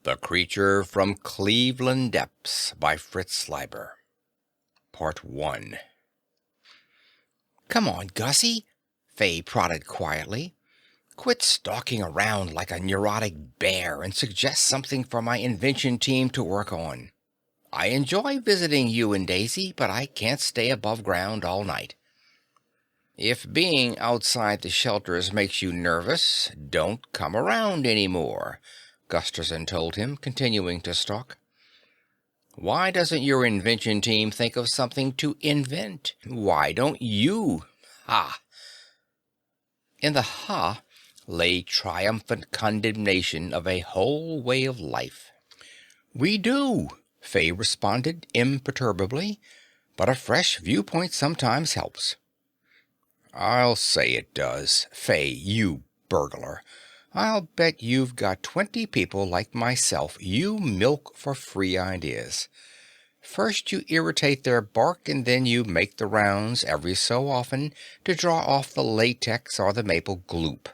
The Creature from Cleveland Depths by Fritz Leiber. Part 1. "Come on, Gussie," Fay prodded quietly. "Quit stalking around like a neurotic bear and suggest something for my invention team to work on. I enjoy visiting you and Daisy, but I can't stay above ground all night. If being outside the shelters makes you nervous, don't come around anymore," Gusterson told him, continuing to stalk. "Why doesn't your invention team think of something to invent? Why don't you? Ha!" In the ha lay triumphant condemnation of a whole way of life. "We do," Fay responded imperturbably, "but a fresh viewpoint sometimes helps." "I'll say it does. Fay, you burglar. I'll bet you've got 20 people like myself you milk for free ideas. First you irritate their bark and then you make the rounds every so often to draw off the latex or the maple gloop."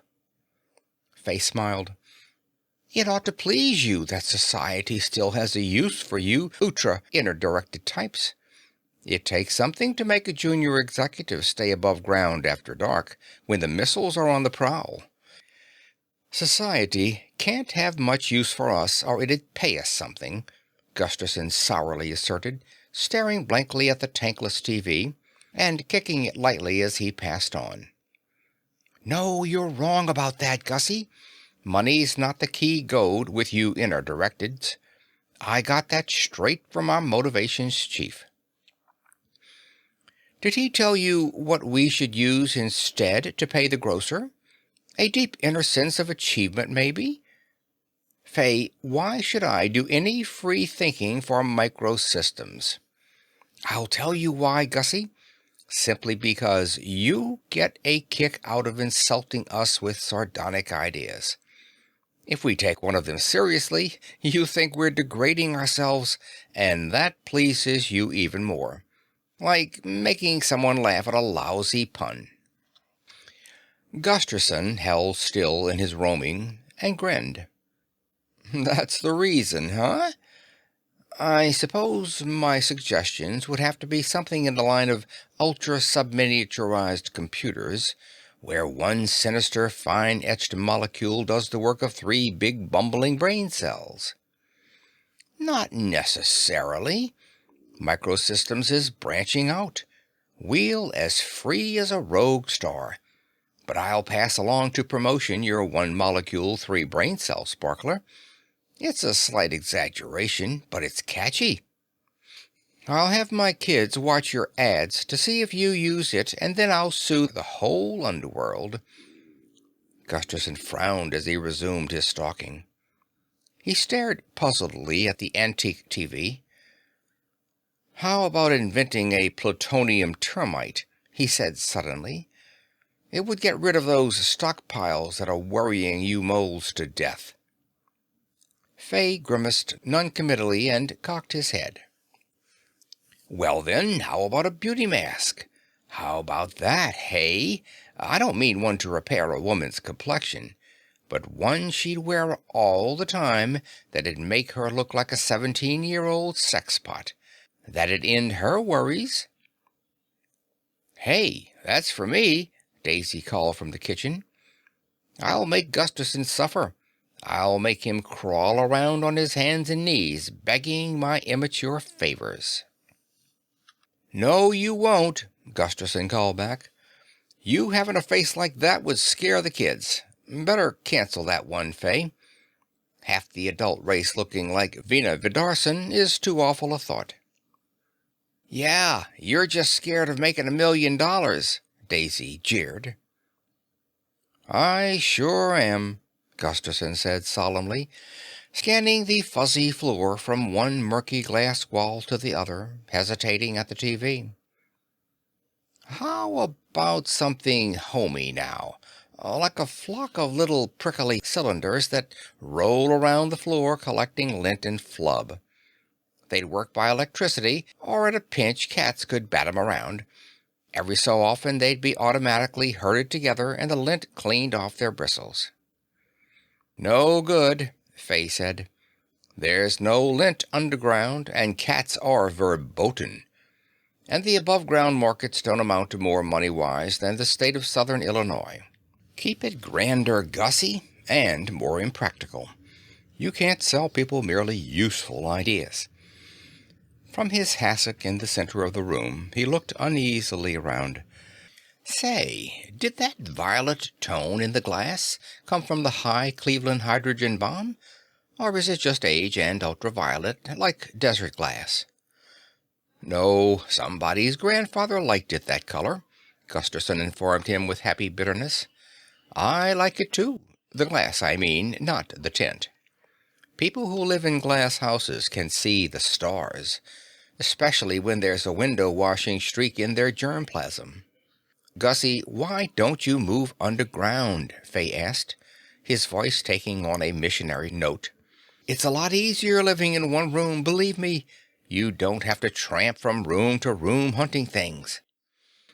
Fay smiled. "It ought to please you that society still has a use for you ultra-inner-directed types. It takes something to make a junior executive stay above ground after dark when the missiles are on the prowl. Society can't have much use for us or it'd pay us something," Gusterson sourly asserted, staring blankly at the tankless TV and kicking it lightly as he passed on. "No, you're wrong about that, Gussie. Money's not the key goad with you inner-directeds. I got that straight from our motivations chief." "Did he tell you what we should use instead to pay the grocer? A deep inner sense of achievement, maybe? Fay, why should I do any free thinking for microsystems?" "I'll tell you why, Gussie. Simply because you get a kick out of insulting us with sardonic ideas. If we take one of them seriously, you think we're degrading ourselves, and that pleases you even more. Like making someone laugh at a lousy pun." Gusterson held still in his roaming and grinned. "That's the reason, huh? I suppose my suggestions would have to be something in the line of ultra-subminiaturized computers, where one sinister fine-etched molecule does the work of 3 big bumbling brain cells." "Not necessarily. Microsystems is branching out. We'll as free as a rogue star. But I'll pass along to promotion your 1-molecule 3-brain-cell sparkler. It's a slight exaggeration, but it's catchy. I'll have my kids watch your ads to see if you use it, and then I'll sue the whole underworld." Gusterson frowned as he resumed his stalking. He stared puzzledly at the antique TV. "How about inventing a plutonium termite?" he said suddenly. "It would get rid of those stockpiles that are worrying you moles to death." Fay grimaced noncommittally and cocked his head. "Well then, how about a beauty mask? How about that, hey? I don't mean one to repair a woman's complexion, but one she'd wear all the time that'd make her look like a 17-year-old sexpot. That'd end her worries." "Hey, that's for me," Daisy called from the kitchen. "I'll make Gusterson suffer. I'll make him crawl around on his hands and knees, begging my immature favors." "No, you won't," Gusterson called back. "You having a face like that would scare the kids. Better cancel that one, Fay. Half the adult race looking like Vina Vidarson is too awful a thought." "Yeah, you're just scared of making $1 million, Daisy jeered. "I sure am," Gusterson said solemnly, scanning the fuzzy floor from one murky glass wall to the other, hesitating at the TV. "How about something homey now? Like a flock of little prickly cylinders that roll around the floor collecting lint and flub. They'd work by electricity, or at a pinch cats could bat 'em around. Every so often they'd be automatically herded together and the lint cleaned off their bristles." "No good," Fay said. There's no lint underground, and cats are verboten. And the above-ground markets don't amount to more money-wise than the state of southern Illinois. Keep it grander, Gussie, and more impractical. You can't sell people merely useful ideas. From his hassock in the center of the room, he looked uneasily around. Say, did that violet tone in the glass come from the high Cleveland hydrogen bomb? Or is it just age and ultraviolet, like desert glass? No, somebody's grandfather liked it that color, Gusterson informed him with happy bitterness. I like it too. The glass, I mean, not the tint. People who live in glass houses can see the stars, especially when there's a window-washing streak in their germplasm. Gussie, why don't you move underground? Fay asked, his voice taking on a missionary note. It's a lot easier living in one room, believe me. You don't have to tramp from room to room hunting things.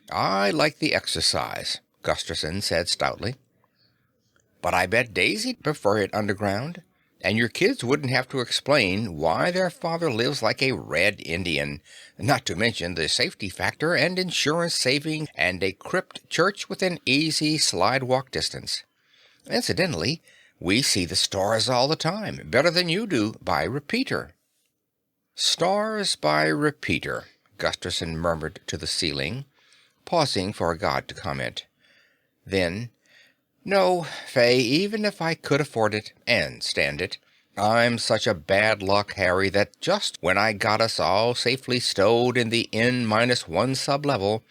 I like the exercise, Gusterson said stoutly. But I bet Daisy'd prefer it underground, and your kids wouldn't have to explain why their father lives like a red Indian, not to mention the safety factor and insurance saving and a crypt church within easy slide-walk distance. Incidentally, we see the stars all the time, better than you do, by repeater. Stars by repeater, Gusterson murmured to the ceiling, pausing for God to comment. Then, no, Fay, even if I could afford it and stand it, I'm such a bad luck, Harry, that just when I got us all safely stowed in the N-1 sublevel,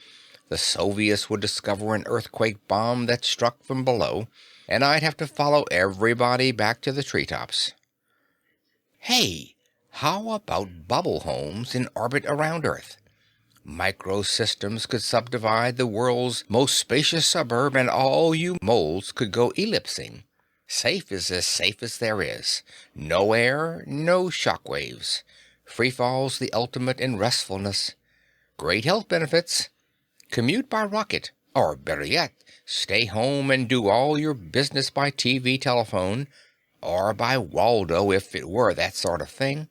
the Soviets would discover an earthquake bomb that struck from below, and I'd have to follow everybody back to the treetops. Hey, how about bubble homes in orbit around Earth? Microsystems could subdivide the world's most spacious suburb, and all you moles could go ellipsing. Safe is as safe as there is. No air, no shockwaves. Free fall's the ultimate in restfulness. Great health benefits. Commute by rocket, or better yet, stay home and do all your business by TV telephone, or by Waldo if it were that sort of thing.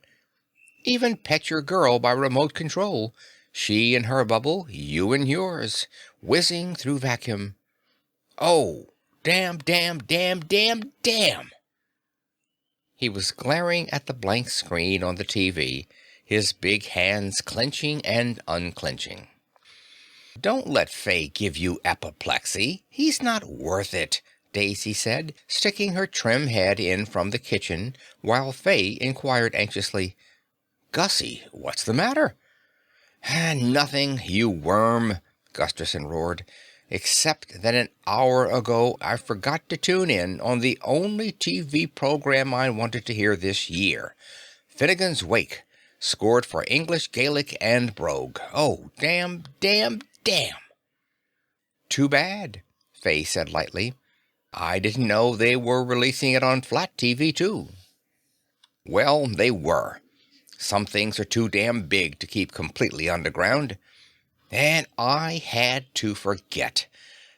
Even pet your girl by remote control. She in her bubble, you in yours, whizzing through vacuum. Oh, damn, damn, damn, damn, damn! He was glaring at the blank screen on the TV, his big hands clenching and unclenching. Don't let Fay give you apoplexy. He's not worth it, Daisy said, sticking her trim head in from the kitchen, while Fay inquired anxiously, Gussie, what's the matter? Nothing, you worm, Gusterson roared, except that an hour ago I forgot to tune in on the only TV program I wanted to hear this year. Finnegan's Wake, scored for English, Gaelic, and Brogue. Oh, damn, damn, damn. Too bad, Fay said lightly. I didn't know they were releasing it on flat TV, too. Well, they were. Some things are too damn big to keep completely underground. And I had to forget.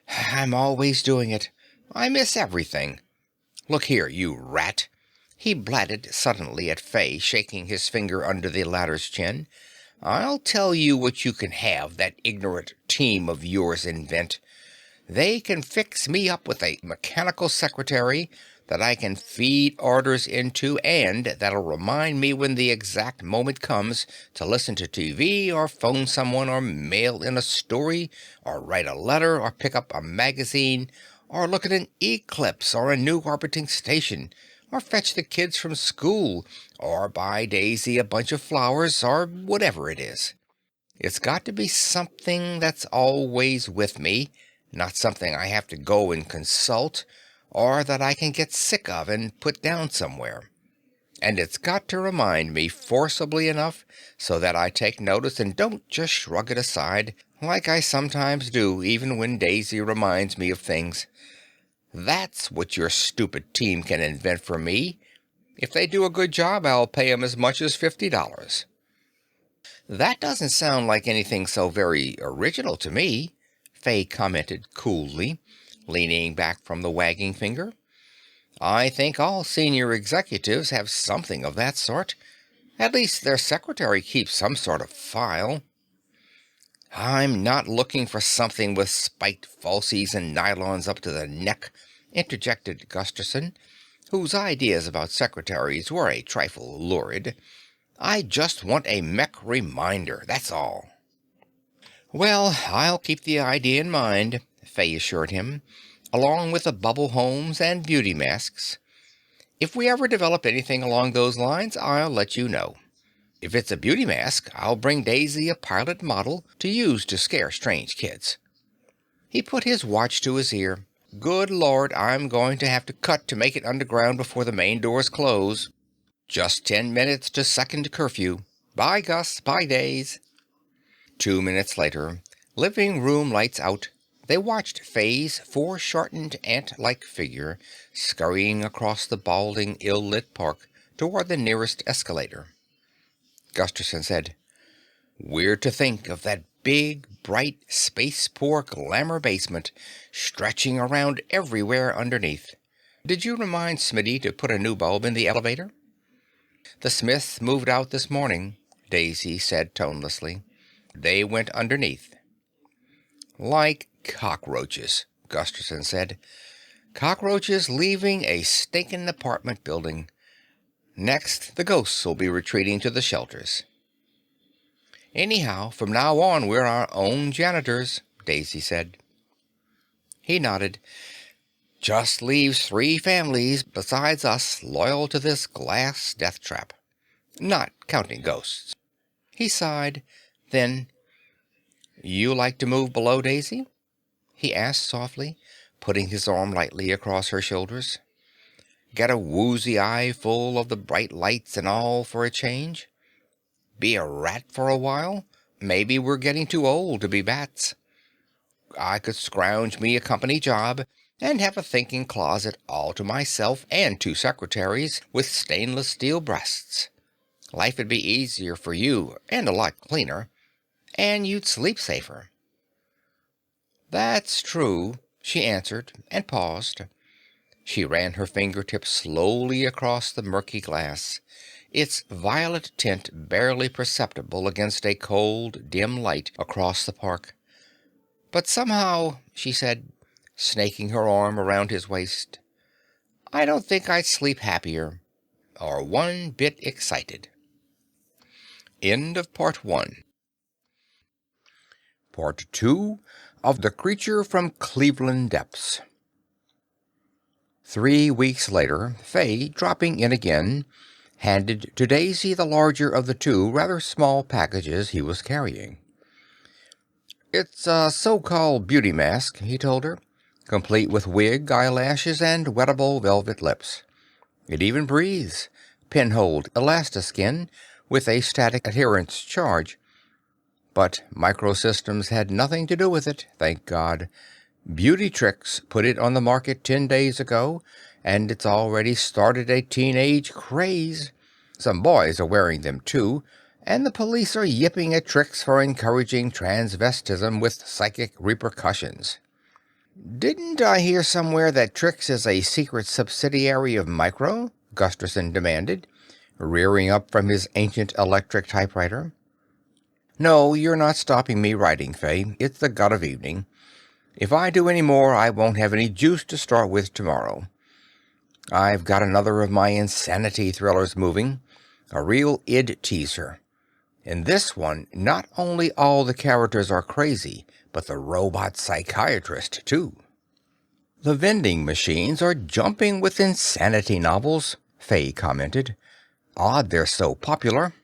I'm always doing it. I miss everything. Look here, you rat. He blatted suddenly at Fay, shaking his finger under the latter's chin. I'll tell you what you can have that ignorant team of yours invent. They can fix me up with a mechanical secretary that I can feed orders into, and that'll remind me when the exact moment comes to listen to TV or phone someone or mail in a story or write a letter or pick up a magazine or look at an eclipse or a new orbiting station or fetch the kids from school or buy Daisy a bunch of flowers or whatever it is. It's got to be something that's always with me, not something I have to go and consult or that I can get sick of and put down somewhere. And it's got to remind me forcibly enough so that I take notice and don't just shrug it aside, like I sometimes do even when Daisy reminds me of things. That's what your stupid team can invent for me. If they do a good job, I'll pay 'em as much as $50. That doesn't sound like anything so very original to me, Fay commented coolly, leaning back from the wagging finger. I think all senior executives have something of that sort. At least their secretary keeps some sort of file. I'm not looking for something with spiked falsies and nylons up to the neck, interjected Gusterson, whose ideas about secretaries were a trifle lurid. I just want a mech reminder, that's all. Well, I'll keep the idea in mind, Faye assured him, along with the bubble homes and beauty masks. If we ever develop anything along those lines, I'll let you know. If it's a beauty mask, I'll bring Daisy a pilot model to use to scare strange kids. He put his watch to his ear. Good Lord, I'm going to have to cut to make it underground before the main doors close. Just 10 minutes to second curfew. Bye, Gus. Bye, Days. 2 minutes later, living room lights out, they watched Faye's foreshortened ant-like figure scurrying across the balding, ill-lit park toward the nearest escalator. Gusterson said, "Weird to think of that big, bright, space-poor glamour basement stretching around everywhere underneath. Did you remind Smitty to put a new bulb in the elevator?" "The Smiths moved out this morning," Daisy said tonelessly. "They went underneath." "Like cockroaches," Gusterson said. "Cockroaches leaving a stinking apartment building. Next, the ghosts will be retreating to the shelters." "Anyhow, from now on we're our own janitors," Daisy said. He nodded. "Just leaves 3 families besides us loyal to this glass death trap. Not counting ghosts." He sighed. Then, "You like to move below, Daisy?" he asked softly, putting his arm lightly across her shoulders. "Get a woozy eye full of the bright lights and all for a change? Be a rat for a while? Maybe we're getting too old to be bats. I could scrounge me a company job and have a thinking closet all to myself and 2 secretaries with stainless steel breasts. Life'd be easier for you and a lot cleaner, and you'd sleep safer." "That's true," she answered, and paused. She ran her fingertips slowly across the murky glass, its violet tint barely perceptible against a cold, dim light across the park. "But somehow," she said, snaking her arm around his waist, "I don't think I'd sleep happier, or one bit excited." End of Part 1. Part 2 of The Creature from Cleveland Depths. 3 weeks later, Faye, dropping in again, handed to Daisy the larger of the 2 rather small packages he was carrying. "It's a so-called beauty mask," he told her, "complete with wig, eyelashes, and wettable velvet lips. It even breathes, pinholed elastiskin with a static adherence charge. But microsystems had nothing to do with it, thank God. Beauty Tricks put it on the market 10 days ago, and it's already started a teenage craze. Some boys are wearing them too, and the police are yipping at Tricks for encouraging transvestism with psychic repercussions." "Didn't I hear somewhere that Tricks is a secret subsidiary of Micro?" Gusterson demanded, rearing up from his ancient electric typewriter. "No, you're not stopping me writing, Faye. It's the gut of evening. If I do any more, I won't have any juice to start with tomorrow. I've got another of my insanity thrillers moving, a real id teaser. In this one, not only all the characters are crazy, but the robot psychiatrist, too." "The vending machines are jumping with insanity novels," Faye commented. "Odd they're so popular."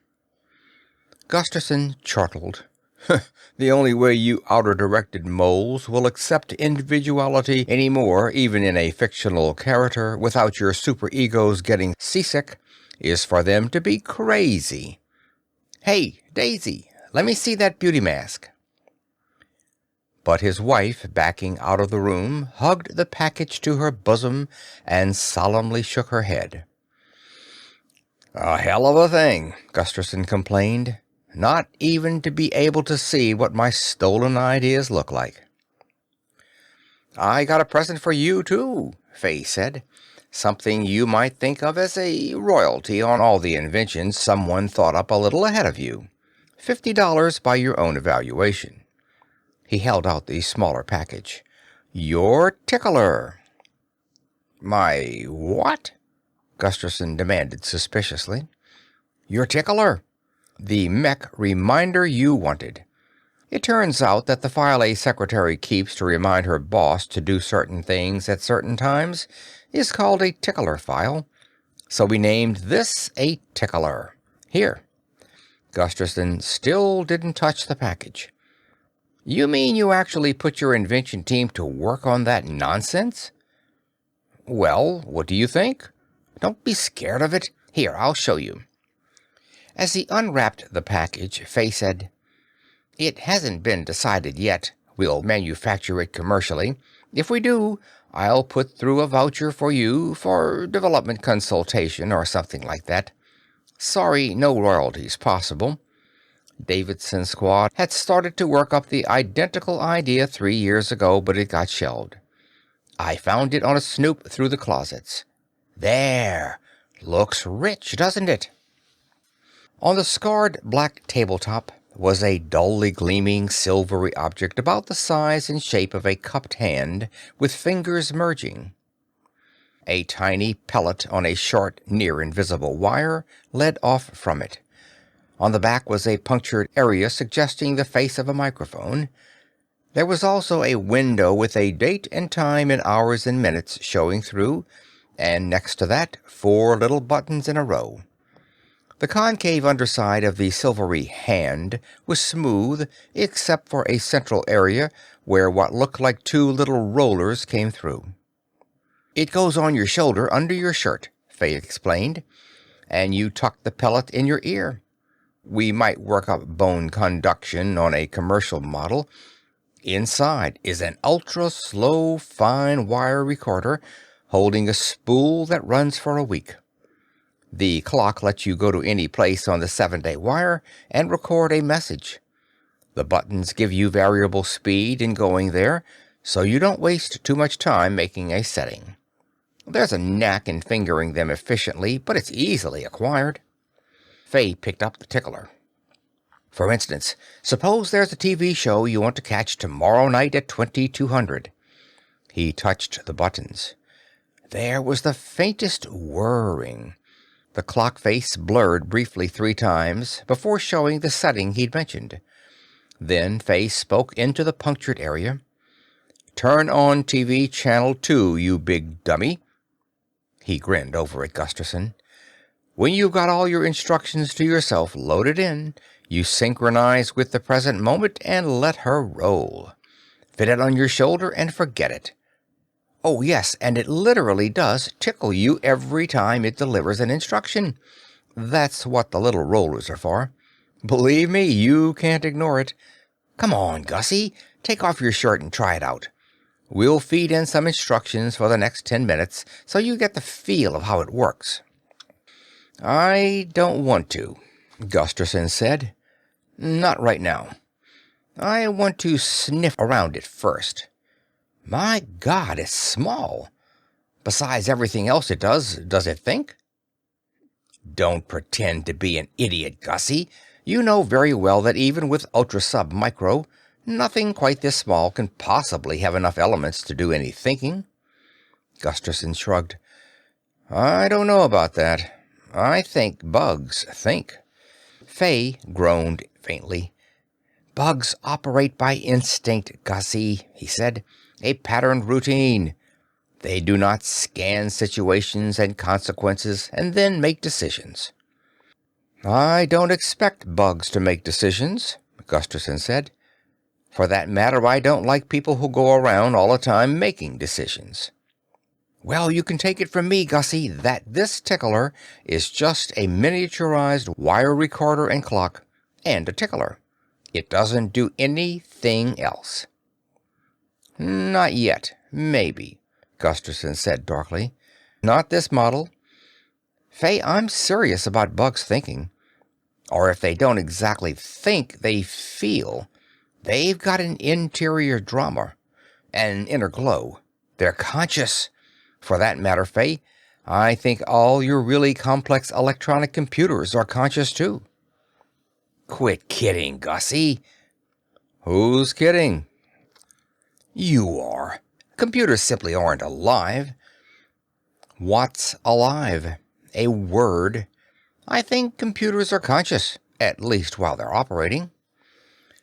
Gusterson chortled. "The only way you outer-directed moles will accept individuality any more, even in a fictional character, without your superegos getting seasick, is for them to be crazy. Hey, Daisy, let me see that beauty mask." But his wife, backing out of the room, hugged the package to her bosom and solemnly shook her head. "A hell of a thing," Gusterson complained. "Not even to be able to see what my stolen ideas look like." "I got a present for you, too," Faye said, Something you might think of as a royalty on all the inventions someone thought up a little ahead of you. $50 by your own evaluation. He held out the smaller package. Your Tickler. My what? Gusterson demanded suspiciously. Your Tickler. The mech reminder you wanted. It turns out that the file a secretary keeps to remind her boss to do certain things at certain times is called a Tickler file. So we named this a Tickler. Here. Gusterson still didn't touch the package. You mean you actually put your invention team to work on that nonsense? Well, what do you think? Don't be scared of it. Here, I'll show you. As he unwrapped the package, Faye said, It hasn't been decided yet. We'll manufacture it commercially. If we do, I'll put through a voucher for you for development consultation or something like that. Sorry, no royalties possible. Davidson's squad had started to work up the identical idea 3 years ago, but it got shelved. I found it on a snoop through the closets. There! Looks rich, doesn't it? On the scarred black tabletop was a dully gleaming silvery object about the size and shape of a cupped hand with fingers merging. A tiny pellet on a short, near-invisible wire led off from it. On the back was a punctured area suggesting the face of a microphone. There was also a window with a date and time in hours and minutes showing through, and next to that 4 little buttons in a row. The concave underside of the silvery hand was smooth, except for a central area where what looked like 2 little rollers came through. It goes on your shoulder under your shirt, Faye explained, and you tuck the pellet in your ear. We might work up bone conduction on a commercial model. Inside is an ultra-slow, fine wire recorder holding a spool that runs for a week. The clock lets you go to any place on the 7-day wire and record a message. The buttons give you variable speed in going there, so you don't waste too much time making a setting. There's a knack in fingering them efficiently, but it's easily acquired. Faye picked up the Tickler. For instance, suppose there's a TV show you want to catch tomorrow night at 2200. He touched the buttons. There was the faintest whirring. The clock face blurred briefly 3 times before showing the setting he'd mentioned. Then Faye spoke into the punctured area. Turn on TV channel 2, you big dummy. He grinned over at Gusterson. When you've got all your instructions to yourself loaded in, you synchronize with the present moment and let her roll. Fit it on your shoulder and forget it. Oh, yes, and it literally does tickle you every time it delivers an instruction. That's what the little rollers are for. Believe me, you can't ignore it. Come on, Gussie, take off your shirt and try it out. We'll feed in some instructions for the next 10 minutes so you get the feel of how it works. I don't want to, Gusterson said. Not right now. I want to sniff around it first. My God, it's small. Besides everything else it does it think? Don't pretend to be an idiot, Gussie. You know very well that even with ultra-sub-micro, nothing quite this small can possibly have enough elements to do any thinking. Gusterson shrugged. I don't know about that. I think bugs think. Faye groaned faintly. Bugs operate by instinct, Gussie, he said. A patterned routine. They do not scan situations and consequences and then make decisions. I don't expect bugs to make decisions, Gusterson said. For that matter, I don't like people who go around all the time making decisions. Well, you can take it from me, Gussie, that this Tickler is just a miniaturized wire recorder and clock, and a Tickler. It doesn't do anything else. Not yet. Maybe, Gusterson said darkly. Not this model. Faye, I'm serious about bugs thinking. Or if they don't exactly think, they feel. They've got an interior drama, an inner glow. They're conscious. For that matter, Faye, I think all your really complex electronic computers are conscious too. Quit kidding, Gussie. Who's kidding? You are. Computers simply aren't alive. What's alive? A word. I think computers are conscious, at least while they're operating.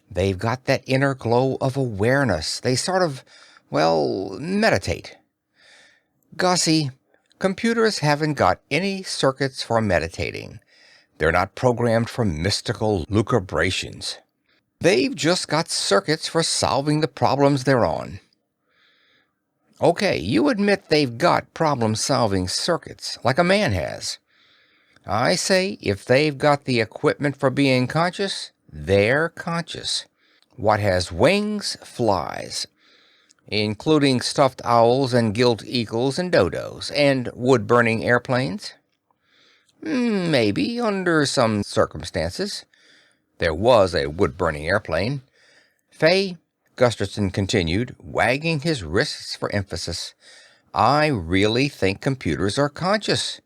They've got that inner glow of awareness. They sort of, well, meditate. Gussie, computers haven't got any circuits for meditating. They're not programmed for mystical lucubrations. They've just got circuits for solving the problems they're on. Okay, you admit they've got problem-solving circuits, like a man has. I say if they've got the equipment for being conscious, they're conscious. What has wings flies, including stuffed owls and gilt eagles and dodos, and wood-burning airplanes. Maybe, under some circumstances. There was a wood-burning airplane. Fay, Gusterson continued, wagging his wrists for emphasis, I really think computers are conscious.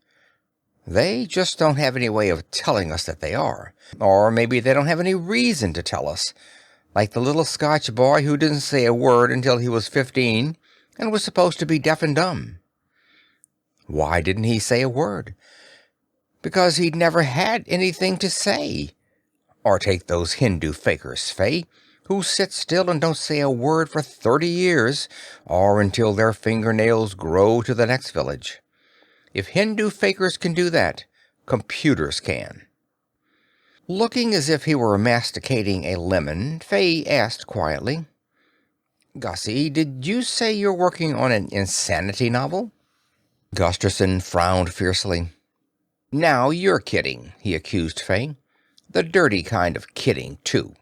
They just don't have any way of telling us that they are. Or maybe they don't have any reason to tell us. Like the little Scotch boy who didn't say a word until he was 15 and was supposed to be deaf and dumb. Why didn't he say a word? Because he'd never had anything to say. Or take those Hindu fakers, Fay, who sit still and don't say a word for 30 years, or until their fingernails grow to the next village. If Hindu fakers can do that, computers can. Looking as if he were masticating a lemon, Fay asked quietly, Gussie, did you say you're working on an insanity novel? Gusterson frowned fiercely. Now you're kidding, he accused Fay. The dirty kind of kidding, too.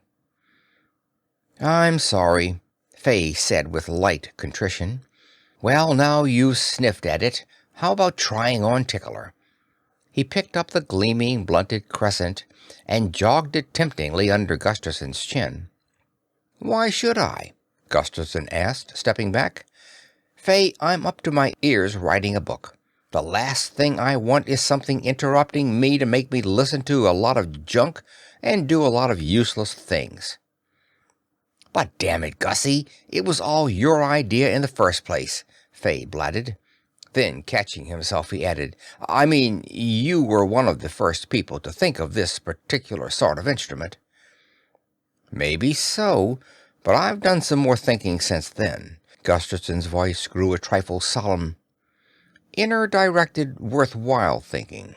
I'm sorry, Fay said with light contrition. Well, now you've sniffed at it, how about trying on Tickler? He picked up the gleaming, blunted crescent and jogged it temptingly under Gusterson's chin. Why should I? Gusterson asked, stepping back. Fay, I'm up to my ears writing a book. The last thing I want is something interrupting me to make me listen to a lot of junk and do a lot of useless things. But damn it, Gussie, it was all your idea in the first place, Fay blatted. Then, catching himself, he added, I mean, you were one of the first people to think of this particular sort of instrument. Maybe so, but I've done some more thinking since then. Gusterson's voice grew a trifle solemn. Inner-directed, worthwhile thinking.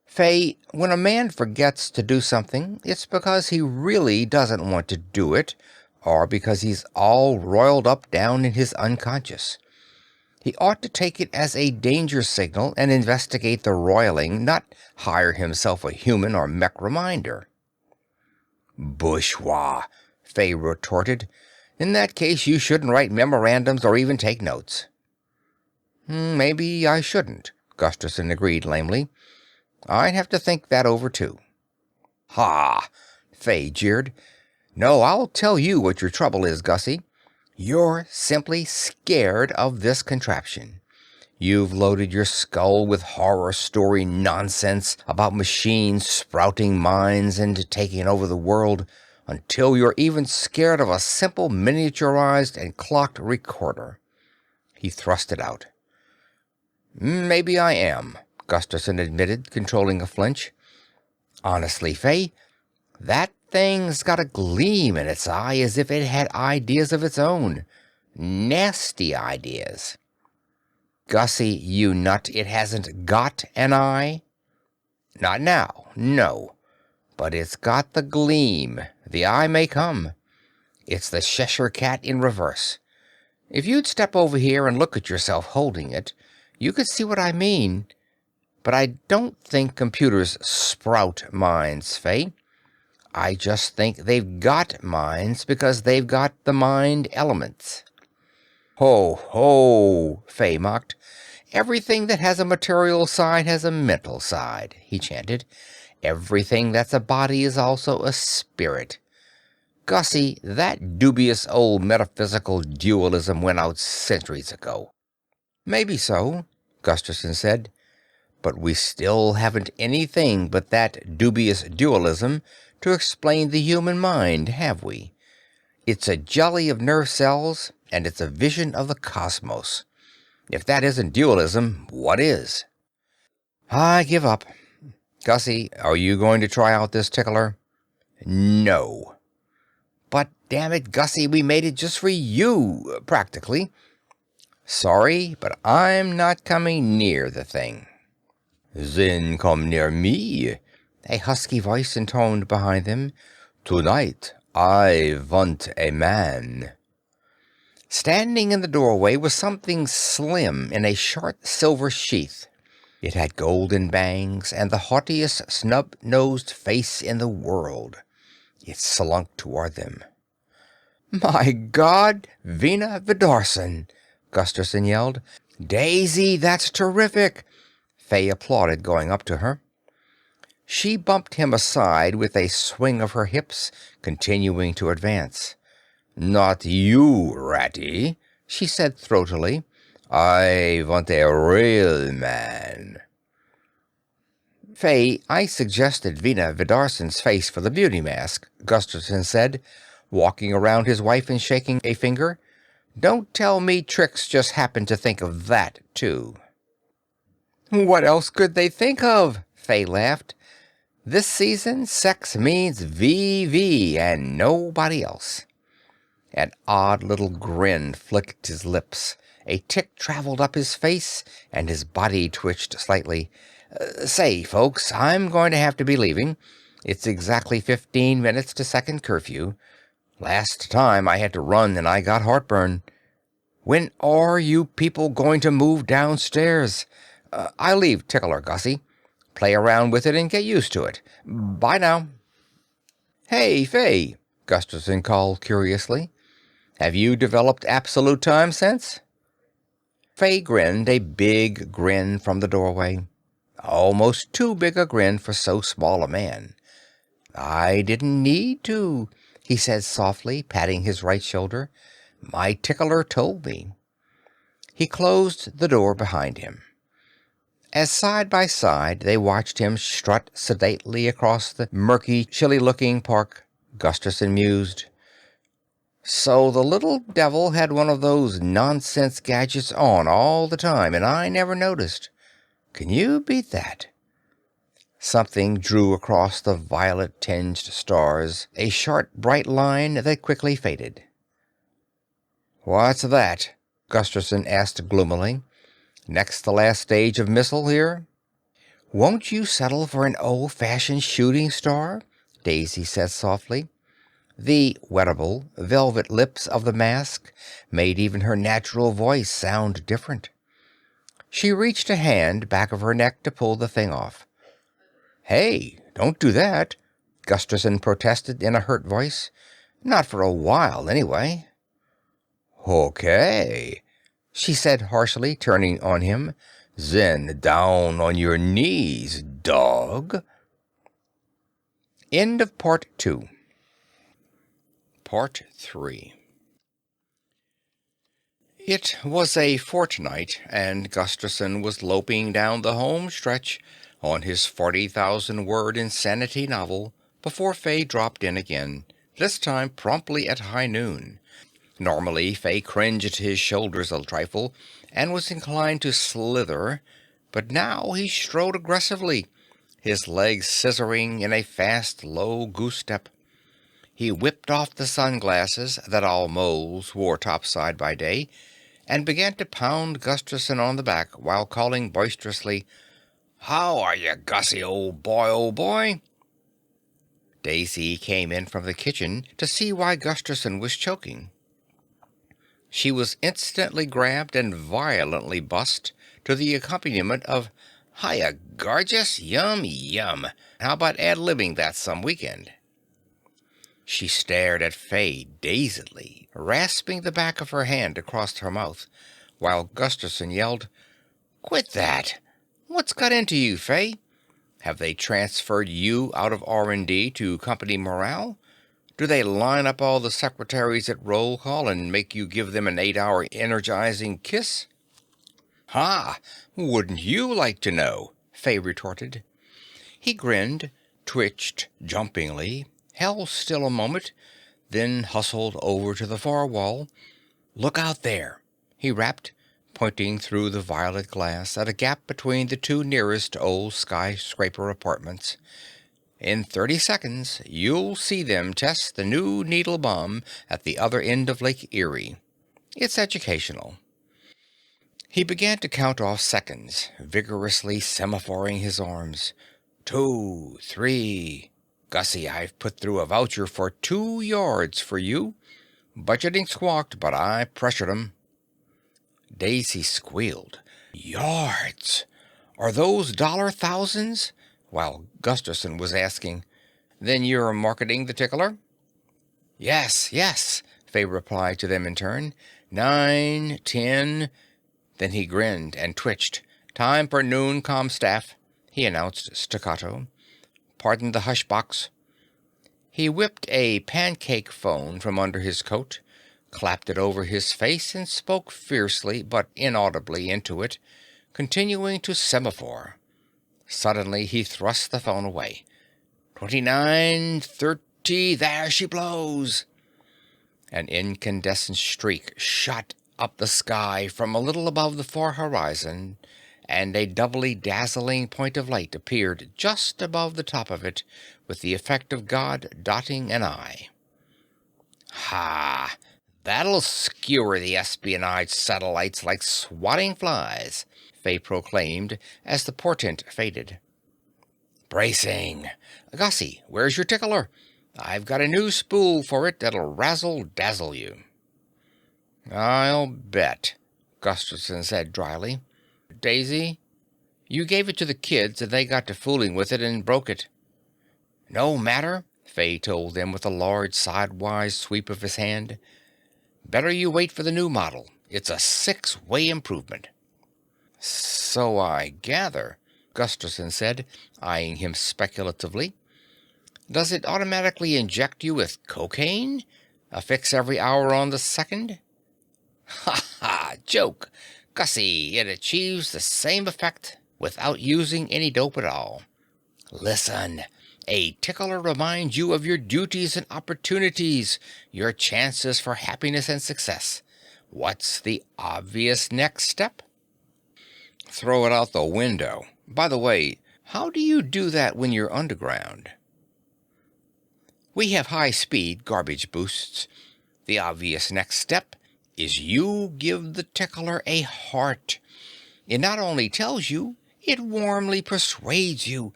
Fay, when a man forgets to do something, it's because he really doesn't want to do it, or because he's all roiled up down in his unconscious. He ought to take it as a danger signal and investigate the roiling, not hire himself a human or mech reminder. Bourgeois, Fay retorted. In that case, you shouldn't write memorandums or even take notes. Maybe I shouldn't, Gusterson agreed lamely. I'd have to think that over, too. Ha! Fay jeered. No, I'll tell you what your trouble is, Gussie. You're simply scared of this contraption. You've loaded your skull with horror story nonsense about machines sprouting minds and taking over the world until you're even scared of a simple miniaturized and clocked recorder. He thrust it out. Maybe I am, Gusterson admitted, controlling a flinch. Honestly, Fay, that thing's got a gleam in its eye as if it had ideas of its own. Nasty ideas. Gussie, you nut, it hasn't got an eye. Not now, no. But it's got the gleam. The eye may come. It's the Cheshire Cat in reverse. If you'd step over here and look at yourself holding it, you could see what I mean. But I don't think computers sprout minds, Fay. I just think they've got minds because they've got the mind elements. Ho, ho, Fay mocked. Everything that has a material side has a mental side, he chanted. Everything that's a body is also a spirit. Gussie, that dubious old metaphysical dualism went out centuries ago. Maybe so, Gustafson said. But we still haven't anything but that dubious dualism to explain the human mind, have we? It's a jelly of nerve cells, and it's a vision of the cosmos. If that isn't dualism, what is? I give up. Gussie, are you going to try out this tickler? No. But damn it, Gussie, we made it just for you, practically. Sorry, but I'm not coming near the thing. Then come near me, a husky voice intoned behind them. Tonight I want a man. Standing in the doorway was something slim in a short silver sheath. It had golden bangs and the haughtiest snub-nosed face in the world. It slunk toward them. My God, Vina Vidarson! Gustafson yelled. Daisy, that's terrific! Fay applauded, going up to her. She bumped him aside with a swing of her hips, continuing to advance. Not you, Ratty, she said throatily. I want a real man. Fay, I suggested Vina Vidarson's face for the beauty mask, Gustafson said, walking around his wife and shaking a finger. Don't tell me Trix just happened to think of that, too. What else could they think of? Fay laughed. This season, sex means VV and nobody else. An odd little grin flicked his lips. A tic traveled up his face, and his body twitched slightly. Say, folks, I'm going to have to be leaving. It's exactly 15 minutes to second curfew. Last time I had to run and I got heartburn. When are you people going to move downstairs? I'll leave Tickler, Gussie. Play around with it and get used to it. Bye now. Hey, Fay, Gustafson called curiously. Have you developed absolute time sense? Fay grinned a big grin from the doorway. Almost too big a grin for so small a man. I didn't need to, he said softly, patting his right shoulder. My tickler told me. He closed the door behind him. As side by side they watched him strut sedately across the murky, chilly-looking park, Gustafson mused. So the little devil had one of those nonsense gadgets on all the time, and I never noticed. Can you beat that? Something drew across the violet-tinged stars, a sharp, bright line that quickly faded. What's that? Gustafson asked gloomily. Next to last stage of missile here? Won't you settle for an old-fashioned shooting star? Daisy said softly. The wettable, velvet lips of the mask made even her natural voice sound different. She reached a hand back of her neck to pull the thing off. Hey, don't do that, Gustafson protested in a hurt voice. Not for a while, anyway. Okay, she said harshly, turning on him. Then down on your knees, dog. End of Part 2. Part 3. It was a fortnight, and Gustafson was loping down the home stretch on his 40,000-word insanity novel before Fay dropped in again, this time promptly at high noon. Normally, Fay cringed his shoulders a trifle and was inclined to slither, but now he strode aggressively, his legs scissoring in a fast, low goose-step. He whipped off the sunglasses that all moles wore topside by day, and began to pound Gustafson on the back while calling boisterously, "How are you, Gussie, old boy? Daisy came in from the kitchen to see why Gustafson was choking. She was instantly grabbed and violently bussed to the accompaniment of, "Hiya, gorgeous, yum, yum. How about ad-libbing that some weekend?" She stared at Fay dazedly, rasping the back of her hand across her mouth, while Gustafson yelled, "Quit that! What's got into you, Fay? Have they transferred you out of R&D to company morale? Do they line up all the secretaries at roll call and make you give them an 8-hour energizing kiss?" Ha! Wouldn't you like to know? Fay retorted. He grinned, twitched jumpingly, held still a moment, then hustled over to the far wall. Look out there, he rapped, pointing through the violet glass at a gap between the two nearest old skyscraper apartments. In 30 seconds, you'll see them test the new needle bomb at the other end of Lake Erie. It's educational. He began to count off seconds, vigorously semaphoring his arms. 2, 3. Gussie, I've put through a voucher for 2 yards for you. Budgeting squawked, but I pressured 'em. Daisy squealed. Yards? Are those dollar thousands? While Gusterson was asking, Then you're marketing the Tickler? Yes, yes, Fay replied to them in turn. 9, 10. Then he grinned and twitched. Time for noon staff, he announced staccato. Pardon the hush box. He whipped a pancake phone from under his coat, clapped it over his face, and spoke fiercely but inaudibly into it, continuing to semaphore. Suddenly he thrust the phone away. 29, 30, there she blows! An incandescent streak shot up the sky from a little above the far horizon, and a doubly dazzling point of light appeared just above the top of it, with the effect of God dotting an I. Ha! That'll skewer the espionage satellites like swatting flies, Fay proclaimed as the portent faded. Bracing! Gussie, where's your Tickler? I've got a new spool for it that'll razzle-dazzle you. I'll bet, Gusterson said dryly. Daisy, you gave it to the kids and they got to fooling with it and broke it. No matter, Fay told them with a large sidewise sweep of his hand. Better you wait for the new model. It's a 6-way improvement. So I gather, Gusterson said, eyeing him speculatively. Does it automatically inject you with cocaine? A fix every hour on the second? Ha ha! Joke! Gussie, it achieves the same effect without using any dope at all. Listen, a Tickler reminds you of your duties and opportunities, your chances for happiness and success. What's the obvious next step? Throw it out the window. By the way, how do you do that when you're underground? We have high-speed garbage boosts. The obvious next step is you give the Tickler a heart. It not only tells you, it warmly persuades you.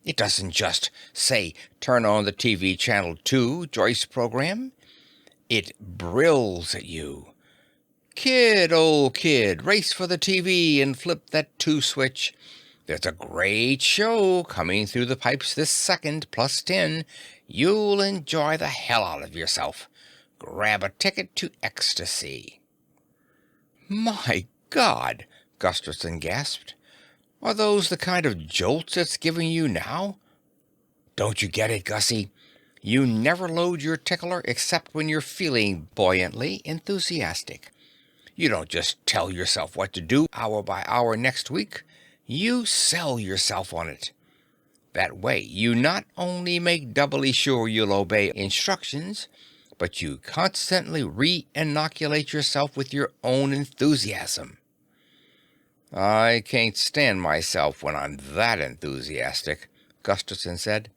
It doesn't just say, turn on the TV channel 2 Joyce program. It brills at you. Kid, old kid, race for the TV and flip that 2 switch. There's a great show coming through the pipes this second, plus 10. You'll enjoy the hell out of yourself. Grab a ticket to ecstasy. My God, Gusterson gasped. Are those the kind of jolts it's giving you now? Don't you get it, Gussie? You never load your Tickler except when you're feeling buoyantly enthusiastic. You don't just tell yourself what to do hour by hour next week. You sell yourself on it. That way, you not only make doubly sure you'll obey instructions, but you constantly re-inoculate yourself with your own enthusiasm. I can't stand myself when I'm that enthusiastic, Gusterson said.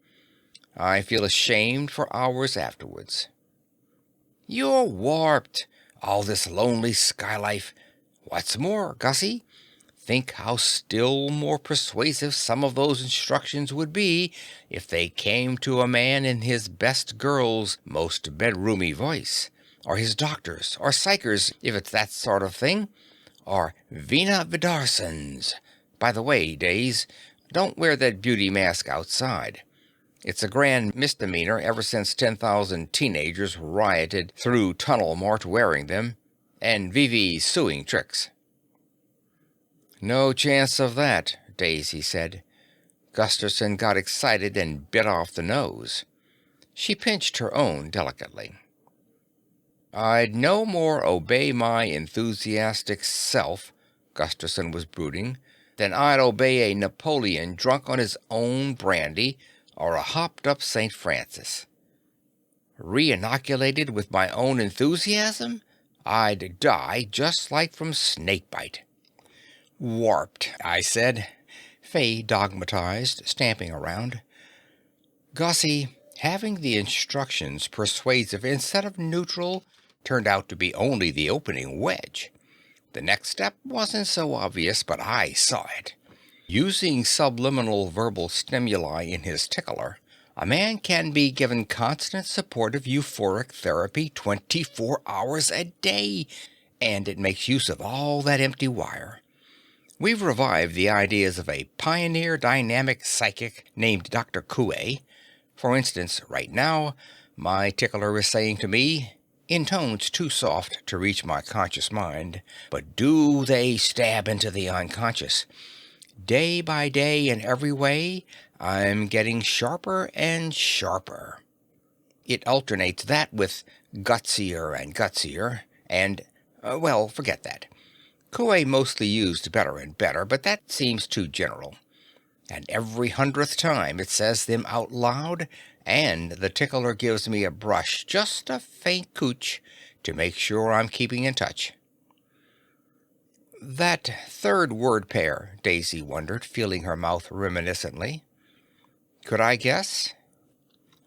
I feel ashamed for hours afterwards. You're warped. All this lonely sky life. What's more, Gussie, think how still more persuasive some of those instructions would be if they came to a man in his best girl's most bedroomy voice, or his doctor's, or psycher's, if it's that sort of thing, or Vina Vidarson's. By the way, Days, don't wear that beauty mask outside. It's a grand misdemeanor ever since 10,000 teenagers rioted through Tunnel Mart wearing them, and Vivi's suing tricks. No chance of that, Daisy said. Gusterson got excited and bit off the nose. She pinched her own delicately. I'd no more obey my enthusiastic self Gusterson was brooding, "then I'd obey a Napoleon drunk on his own brandy or a hopped-up St. Francis. Re-inoculated with my own enthusiasm? I'd die just like from snakebite." "Warped," I said. Faye dogmatized, stamping around. "Gussie, having the instructions persuasive instead of neutral turned out to be only the opening wedge. The next step wasn't so obvious, but I saw it. Using subliminal verbal stimuli in his tickler, a man can be given constant supportive euphoric therapy 24 hours a day, and it makes use of all that empty wire. We've revived the ideas of a pioneer dynamic psychic named Dr. Coué. For instance, right now, my tickler is saying to me, in tones too soft to reach my conscious mind, but do they stab into the unconscious? Day by day, in every way, I'm getting sharper and sharper. It alternates that with gutsier and gutsier, and, well, forget that. Coué mostly used better and better, but that seems too general. And every 100th time it says them out loud, and the tickler gives me a brush, just a faint cooch, to make sure I'm keeping in touch. That third word pair, Daisy wondered, feeling her mouth reminiscently. Could I guess?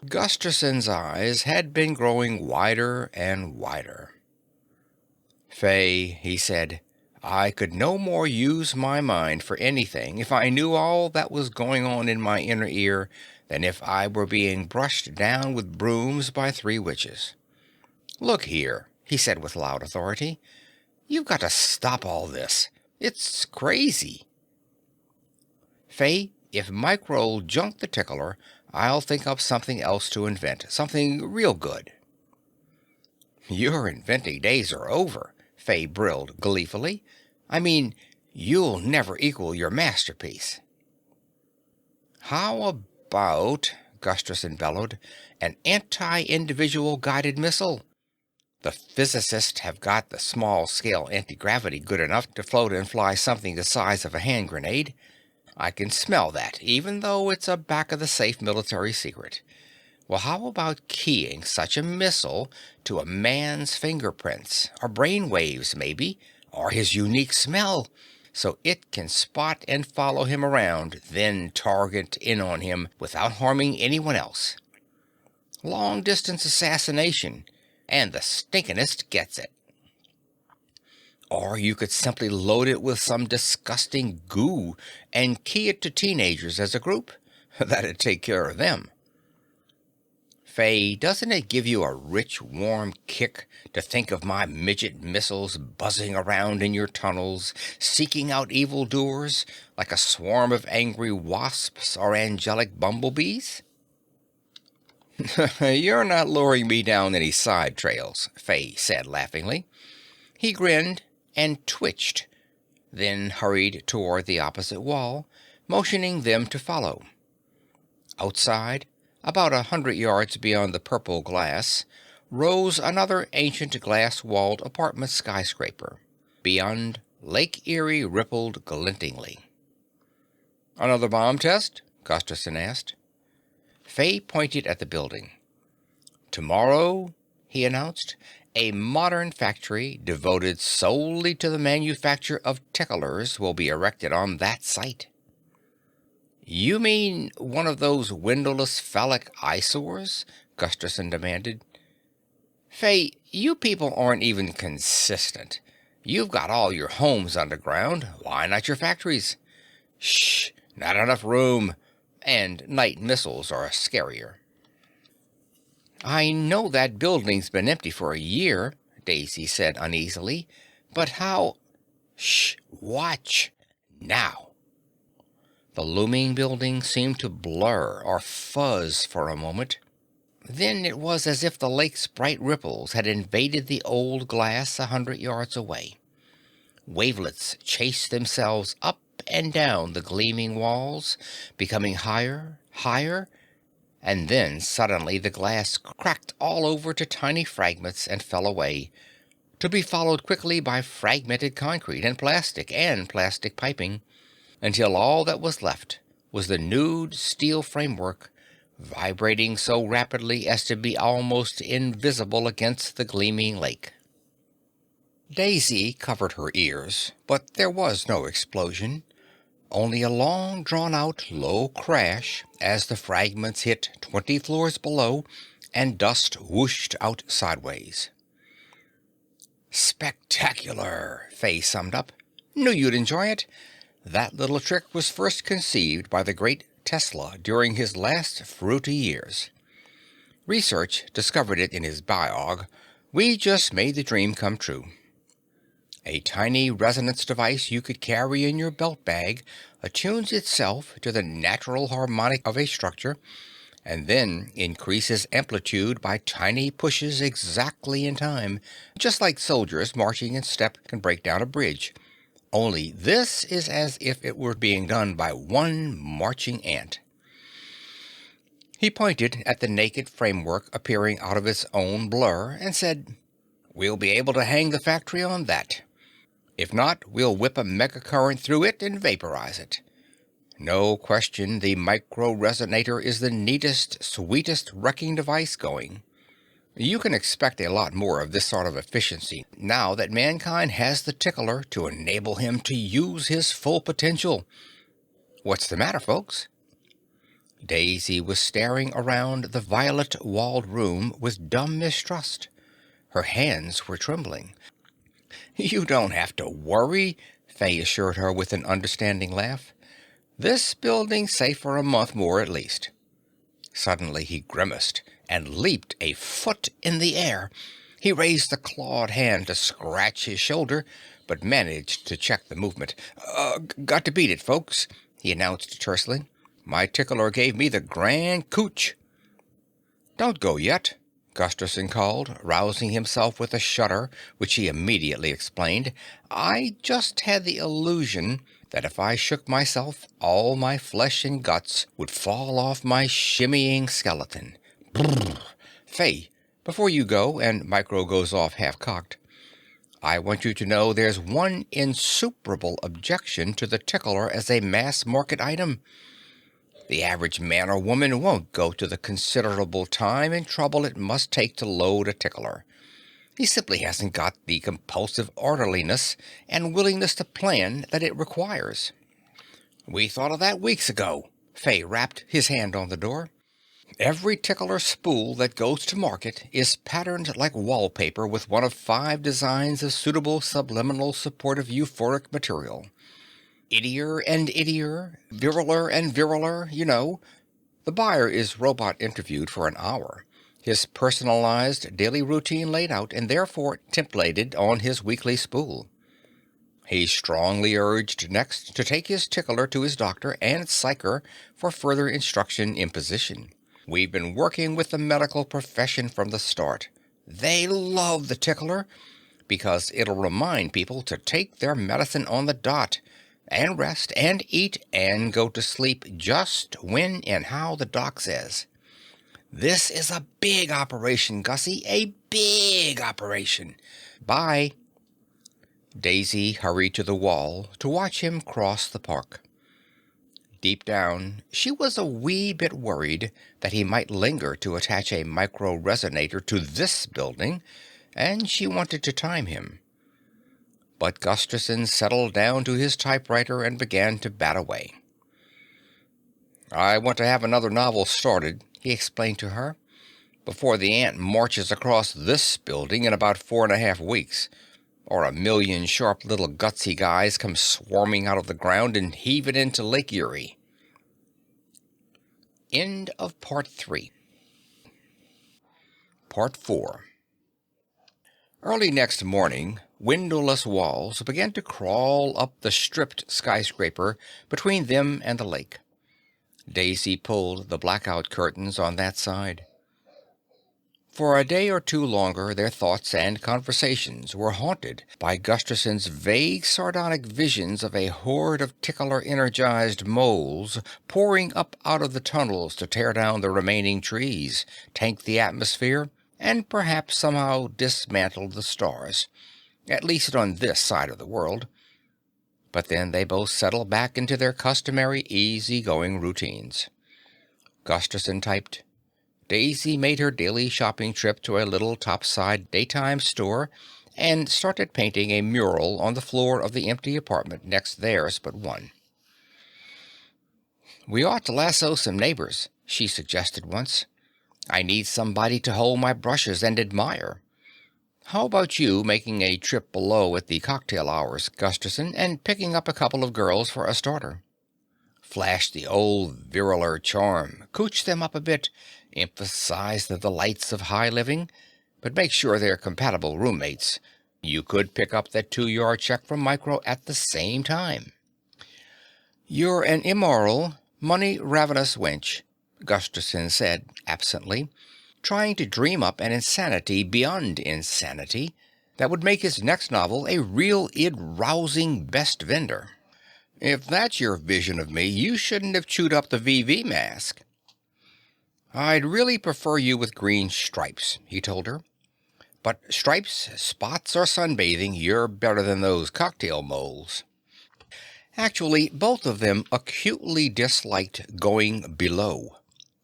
Gusterson's eyes had been growing wider and wider. "Faye," he said, "I could no more use my mind for anything if I knew all that was going on in my inner ear than if I were being brushed down with brooms by 3 witches. Look here," he said with loud authority, "you've got to stop all this. It's crazy. Faye, if Mike'll junk the tickler, I'll think up something else to invent, something real good." "Your inventing days are over," Faye brilled gleefully. "I mean, you'll never equal your masterpiece." "How about," Gusterson bellowed, "an anti-individual guided missile? The physicists have got the small-scale anti-gravity good enough to float and fly something the size of a hand grenade. I can smell that, even though it's a back-of-the-safe military secret. Well, how about keying such a missile to a man's fingerprints, or brain waves, maybe, or his unique smell, so it can spot and follow him around, then target in on him without harming anyone else? Long-distance assassination, and the stinkinest gets it. Or you could simply load it with some disgusting goo and key it to teenagers as a group. That'd take care of them. Faye, doesn't it give you a rich, warm kick to think of my midget missiles buzzing around in your tunnels, seeking out evildoers like a swarm of angry wasps or angelic bumblebees? "You're not luring me down any side trails," Faye said laughingly. He grinned and twitched, then hurried toward the opposite wall, motioning them to follow. Outside, about 100 yards beyond the purple glass, rose another ancient glass-walled apartment skyscraper. Beyond, Lake Erie rippled glintingly. "Another bomb test?" Gusterson asked. Faye pointed at the building. "Tomorrow," he announced, "a modern factory devoted solely to the manufacture of ticklers will be erected on that site." "You mean one of those windowless phallic eyesores?" Gusterson demanded. "Faye, you people aren't even consistent. You've got all your homes underground. Why not your factories?" "Shh, not enough room. And night missiles are scarier." "I know that building's been empty for a year," Daisy said uneasily, "but how—" "Shh, watch. Now." The looming building seemed to blur or fuzz for a moment. Then it was as if the lake's bright ripples had invaded the old glass 100 yards away. Wavelets chased themselves up and down the gleaming walls, becoming higher, higher, and then suddenly the glass cracked all over to tiny fragments and fell away, to be followed quickly by fragmented concrete and plastic piping, until all that was left was the nude steel framework, vibrating so rapidly as to be almost invisible against the gleaming lake. Daisy covered her ears, but there was no explosion, only a long drawn-out low crash as the fragments hit 20 floors below and dust whooshed out sideways. "Spectacular," Fay summed up. "Knew you'd enjoy it. That little trick was first conceived by the great Tesla during his last fruity years. Research discovered it in his biog. We just made the dream come true. A tiny resonance device you could carry in your belt bag attunes itself to the natural harmonic of a structure, and then increases amplitude by tiny pushes exactly in time, just like soldiers marching in step can break down a bridge. Only this is as if it were being done by one marching ant." He pointed at the naked framework appearing out of its own blur and said, "We'll be able to hang the factory on that. If not, we'll whip a megacurrent through it and vaporize it. No question the micro-resonator is the neatest, sweetest wrecking device going. You can expect a lot more of this sort of efficiency now that mankind has the Tickler to enable him to use his full potential. What's the matter, folks?" Daisy was staring around the violet-walled room with dumb mistrust. Her hands were trembling. "You don't have to worry," Fay assured her with an understanding laugh. "This building's safe for a month more at least." Suddenly he grimaced and leaped a foot in the air. He raised a clawed hand to scratch his shoulder, but managed to check the movement. Got to beat it, folks," he announced tersely. "My Tickler gave me the grand cooch." "Don't go yet," Gusterson called, rousing himself with a shudder, which he immediately explained. "I just had the illusion that if I shook myself, all my flesh and guts would fall off my shimmying skeleton. Brrr. Fay, before you go, and Micro goes off half-cocked, I want you to know there's one insuperable objection to the Tickler as a mass-market item. The average man or woman won't go to the considerable time and trouble it must take to load a Tickler. He simply hasn't got the compulsive orderliness and willingness to plan that it requires." "We thought of that weeks ago." Fay rapped his hand on the door. "Every Tickler spool that goes to market is patterned like wallpaper with one of 5 designs of suitable subliminal supportive euphoric material. Ittier and ittier, viriler and viriler, you know. The buyer is robot interviewed for an hour, his personalized daily routine laid out and therefore templated on his weekly spool. He's strongly urged next to take his Tickler to his doctor and psycher for further instruction imposition. We've been working with the medical profession from the start. They love the Tickler because it'll remind people to take their medicine on the dot, and rest and eat and go to sleep just when and how the doc says. This is a big operation, Gussie, a big operation. Bye." Daisy hurried to the wall to watch him cross the park. Deep down, she was a wee bit worried that he might linger to attach a micro-resonator to this building, and she wanted to time him. But Gusterson settled down to his typewriter and began to bat away. "I want to have another novel started," he explained to her, "before the ant marches across this building in about 4.5 weeks, or a million sharp little gutsy guys come swarming out of the ground and heave it into Lake Erie." End of Part 3. Part 4. Early next morning, windowless walls began to crawl up the stripped skyscraper between them and the lake. Daisy pulled the blackout curtains on that side. For a day or two longer their thoughts and conversations were haunted by Gusterson's vague sardonic visions of a horde of Tickler-energized moles pouring up out of the tunnels to tear down the remaining trees, tank the atmosphere, and perhaps somehow dismantle the stars, at least on this side of the world. But then they both settled back into their customary easy-going routines. Gusterson typed. Daisy made her daily shopping trip to a little topside daytime store and started painting a mural on the floor of the empty apartment next theirs but one. We ought to lasso some neighbors, she suggested once. I need somebody to hold my brushes and admire. How about you making a trip below at the cocktail hours, Gusterson, and picking up a couple of girls for a starter? Flash the old viriler charm, cooch them up a bit, emphasize the delights of high living, but make sure they're compatible roommates. You could pick up that 2-yard check from Micro at the same time. You're an immoral, money-ravenous wench, Gusterson said absently, trying to dream up an insanity beyond insanity that would make his next novel a real id-rousing best vendor. If that's your vision of me, you shouldn't have chewed up the VV mask. I'd really prefer you with green stripes, he told her. But stripes, spots, or sunbathing, you're better than those cocktail moles. Actually, both of them acutely disliked going below.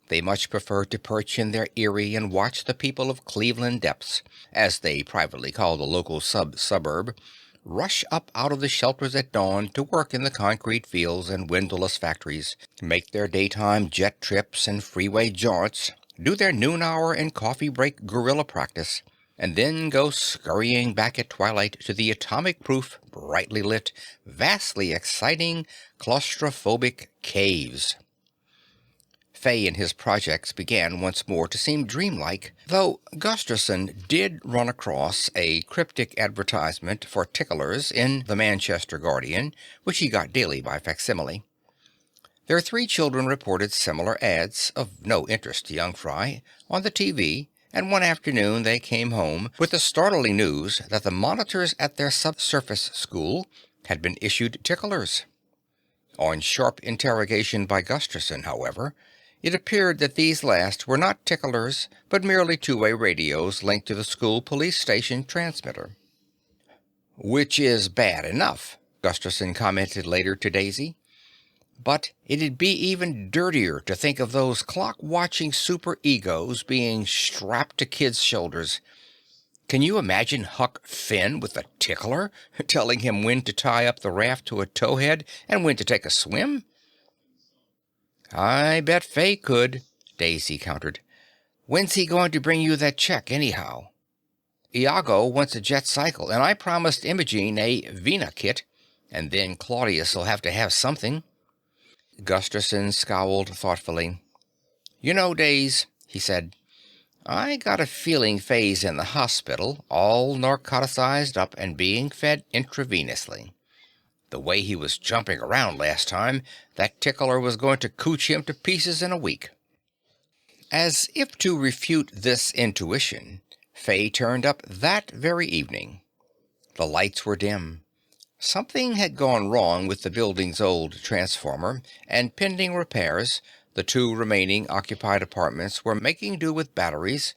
They much preferred to perch in their eyrie and watch the people of Cleveland Depths, as they privately called the local suburb, rush up out of the shelters at dawn to work in the concrete fields and windowless factories, make their daytime jet trips and freeway jaunts, do their noon hour and coffee break guerrilla practice, and then go scurrying back at twilight to the atomic-proof, brightly lit, vastly exciting, claustrophobic caves. Fay and his projects began once more to seem dreamlike, though Gusterson did run across a cryptic advertisement for ticklers in the Manchester Guardian, which he got daily by facsimile. Their 3 children reported similar ads, of no interest to young Fry, on the TV, and one afternoon they came home with the startling news that the monitors at their subsurface school had been issued ticklers. On sharp interrogation by Gusterson, however, it appeared that these last were not ticklers, but merely 2-way radios linked to the school police station transmitter. Which is bad enough, Gusterson commented later to Daisy. But it'd be even dirtier to think of those clock-watching super-egos being strapped to kids' shoulders. Can you imagine Huck Finn with a tickler, telling him when to tie up the raft to a towhead and when to take a swim? I bet Fay could, Daisy countered. When's he going to bring you that check, anyhow? Iago wants a jet cycle, and I promised Imogene a Vena kit, and then Claudius'll have to have something. Gusterson scowled thoughtfully. You know, Daze, he said, I got a feeling Fay's in the hospital, all narcoticized up and being fed intravenously. The way he was jumping around last time, that tickler was going to cooch him to pieces in a week. As if to refute this intuition, Fay turned up that very evening. The lights were dim. Something had gone wrong with the building's old transformer, and pending repairs, the 2 remaining occupied apartments were making do with batteries,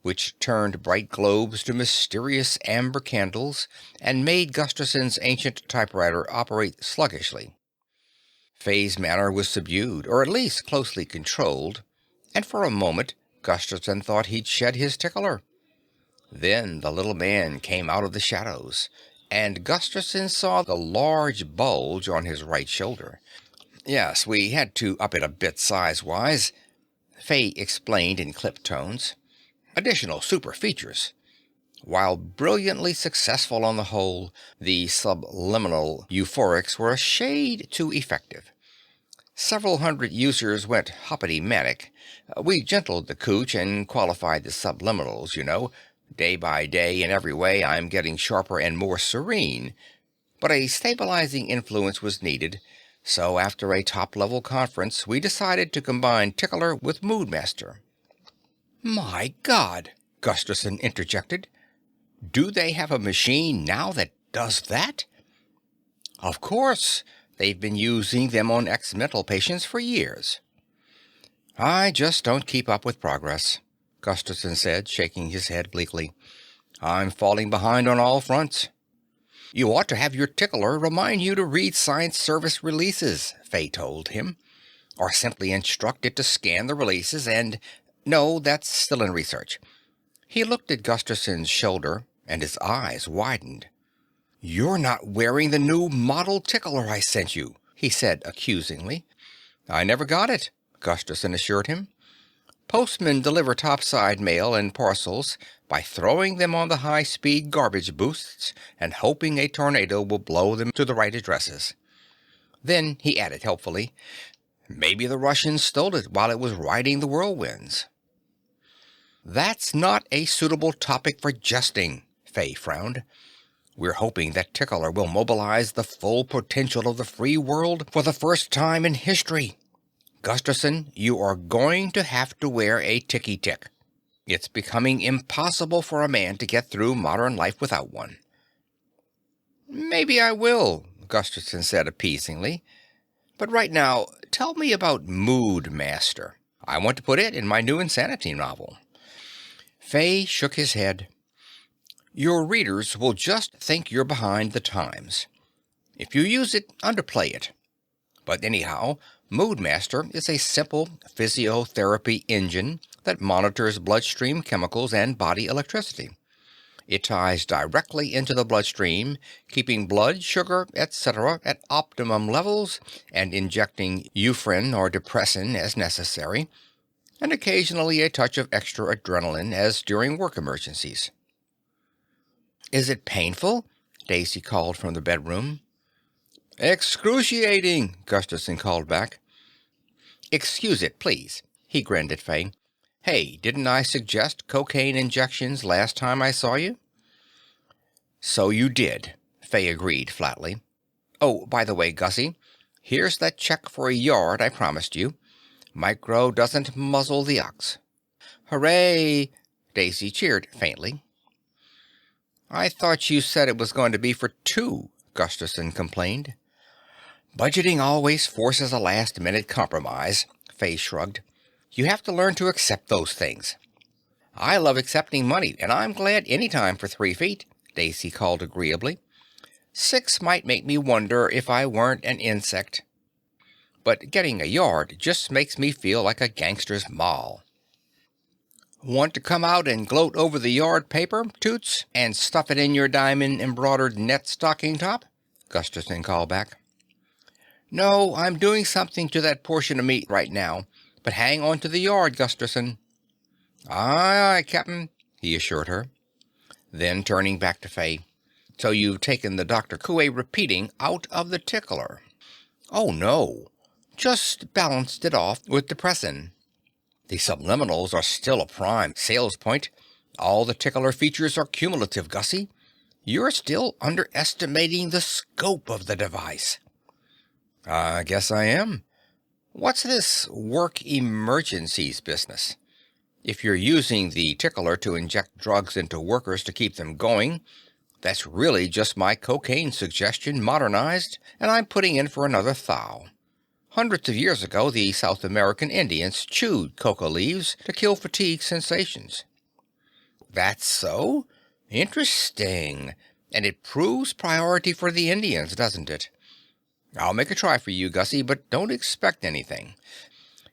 which turned bright globes to mysterious amber candles and made Gusterson's ancient typewriter operate sluggishly. Fay's manner was subdued, or at least closely controlled, and for a moment Gusterson thought he'd shed his tickler. Then the little man came out of the shadows, and Gusterson saw the large bulge on his right shoulder. Yes, we had to up it a bit size-wise, Fay explained in clipped tones. Additional super features. While brilliantly successful on the whole, the subliminal euphorics were a shade too effective. Several hundred users went hoppity-manic. We gentled the cooch and qualified the subliminals, you know. Day by day, in every way, I'm getting sharper and more serene. But a stabilizing influence was needed, so after a top-level conference, we decided to combine Tickler with Moodmaster. My God, Gusterson interjected. Do they have a machine now that does that? Of course. They've been using them on ex-mental patients for years. I just don't keep up with progress, Gustafson said, shaking his head bleakly. I'm falling behind on all fronts. You ought to have your tickler remind you to read Science Service releases, Fay told him. Or simply instruct it to scan the releases and... No, that's still in research. He looked at Gustafson's shoulder, and his eyes widened. You're not wearing the new model tickler I sent you, he said accusingly. I never got it, Gustafson assured him. Postmen deliver topside mail and parcels by throwing them on the high-speed garbage booths and hoping a tornado will blow them to the right addresses. Then he added helpfully, maybe the Russians stole it while it was riding the whirlwinds. That's not a suitable topic for jesting, Fay frowned. We're hoping that Tickler will mobilize the full potential of the free world for the first time in history. Gustafson, you are going to have to wear a ticky-tick. It's becoming impossible for a man to get through modern life without one. Maybe I will, Gustafson said appeasingly. But right now, tell me about Mood Master. I want to put it in my new insanity novel. Fay shook his head. Your readers will just think you're behind the times. If you use it, underplay it. But anyhow, Mood Master is a simple physiotherapy engine that monitors bloodstream chemicals and body electricity. It ties directly into the bloodstream, keeping blood, sugar, etc. at optimum levels and injecting euphrin or depressin as necessary, and occasionally a touch of extra adrenaline as during work emergencies. Is it painful? Daisy called from the bedroom. Excruciating, Gustafson called back. Excuse it, please, he grinned at Fay. Hey, didn't I suggest cocaine injections last time I saw you? So you did, Fay agreed flatly. Oh, by the way, Gussie, here's that check for a yard I promised you. Micro doesn't muzzle the ox. Hooray! Daisy cheered faintly. I thought you said it was going to be for 2, Gustafson complained. Budgeting always forces a last-minute compromise, Fay shrugged. You have to learn to accept those things. I love accepting money, and I'm glad any time for 3 feet, Daisy called agreeably. 6 might make me wonder if I weren't an insect. But getting a yard just makes me feel like a gangster's moll. Want to come out and gloat over the yard paper, Toots, and stuff it in your diamond-embroidered net stocking top? Gustafson called back. No, I'm doing something to that portion of meat right now, but hang on to the yard, Gustafson. Aye, aye, Captain, he assured her. Then turning back to Fay. So you've taken the Dr. Coué repeating out of the tickler. Oh, no. Just balanced it off with depressin. The subliminals are still a prime sales point. All the tickler features are cumulative, Gussie. You're still underestimating the scope of the device. I guess I am. What's this work emergencies business? If you're using the tickler to inject drugs into workers to keep them going, that's really just my cocaine suggestion modernized, and I'm putting in for another thou. Hundreds of years ago, the South American Indians chewed coca leaves to kill fatigue sensations. That's so? Interesting. And it proves priority for the Indians, doesn't it? I'll make a try for you, Gussie, but don't expect anything.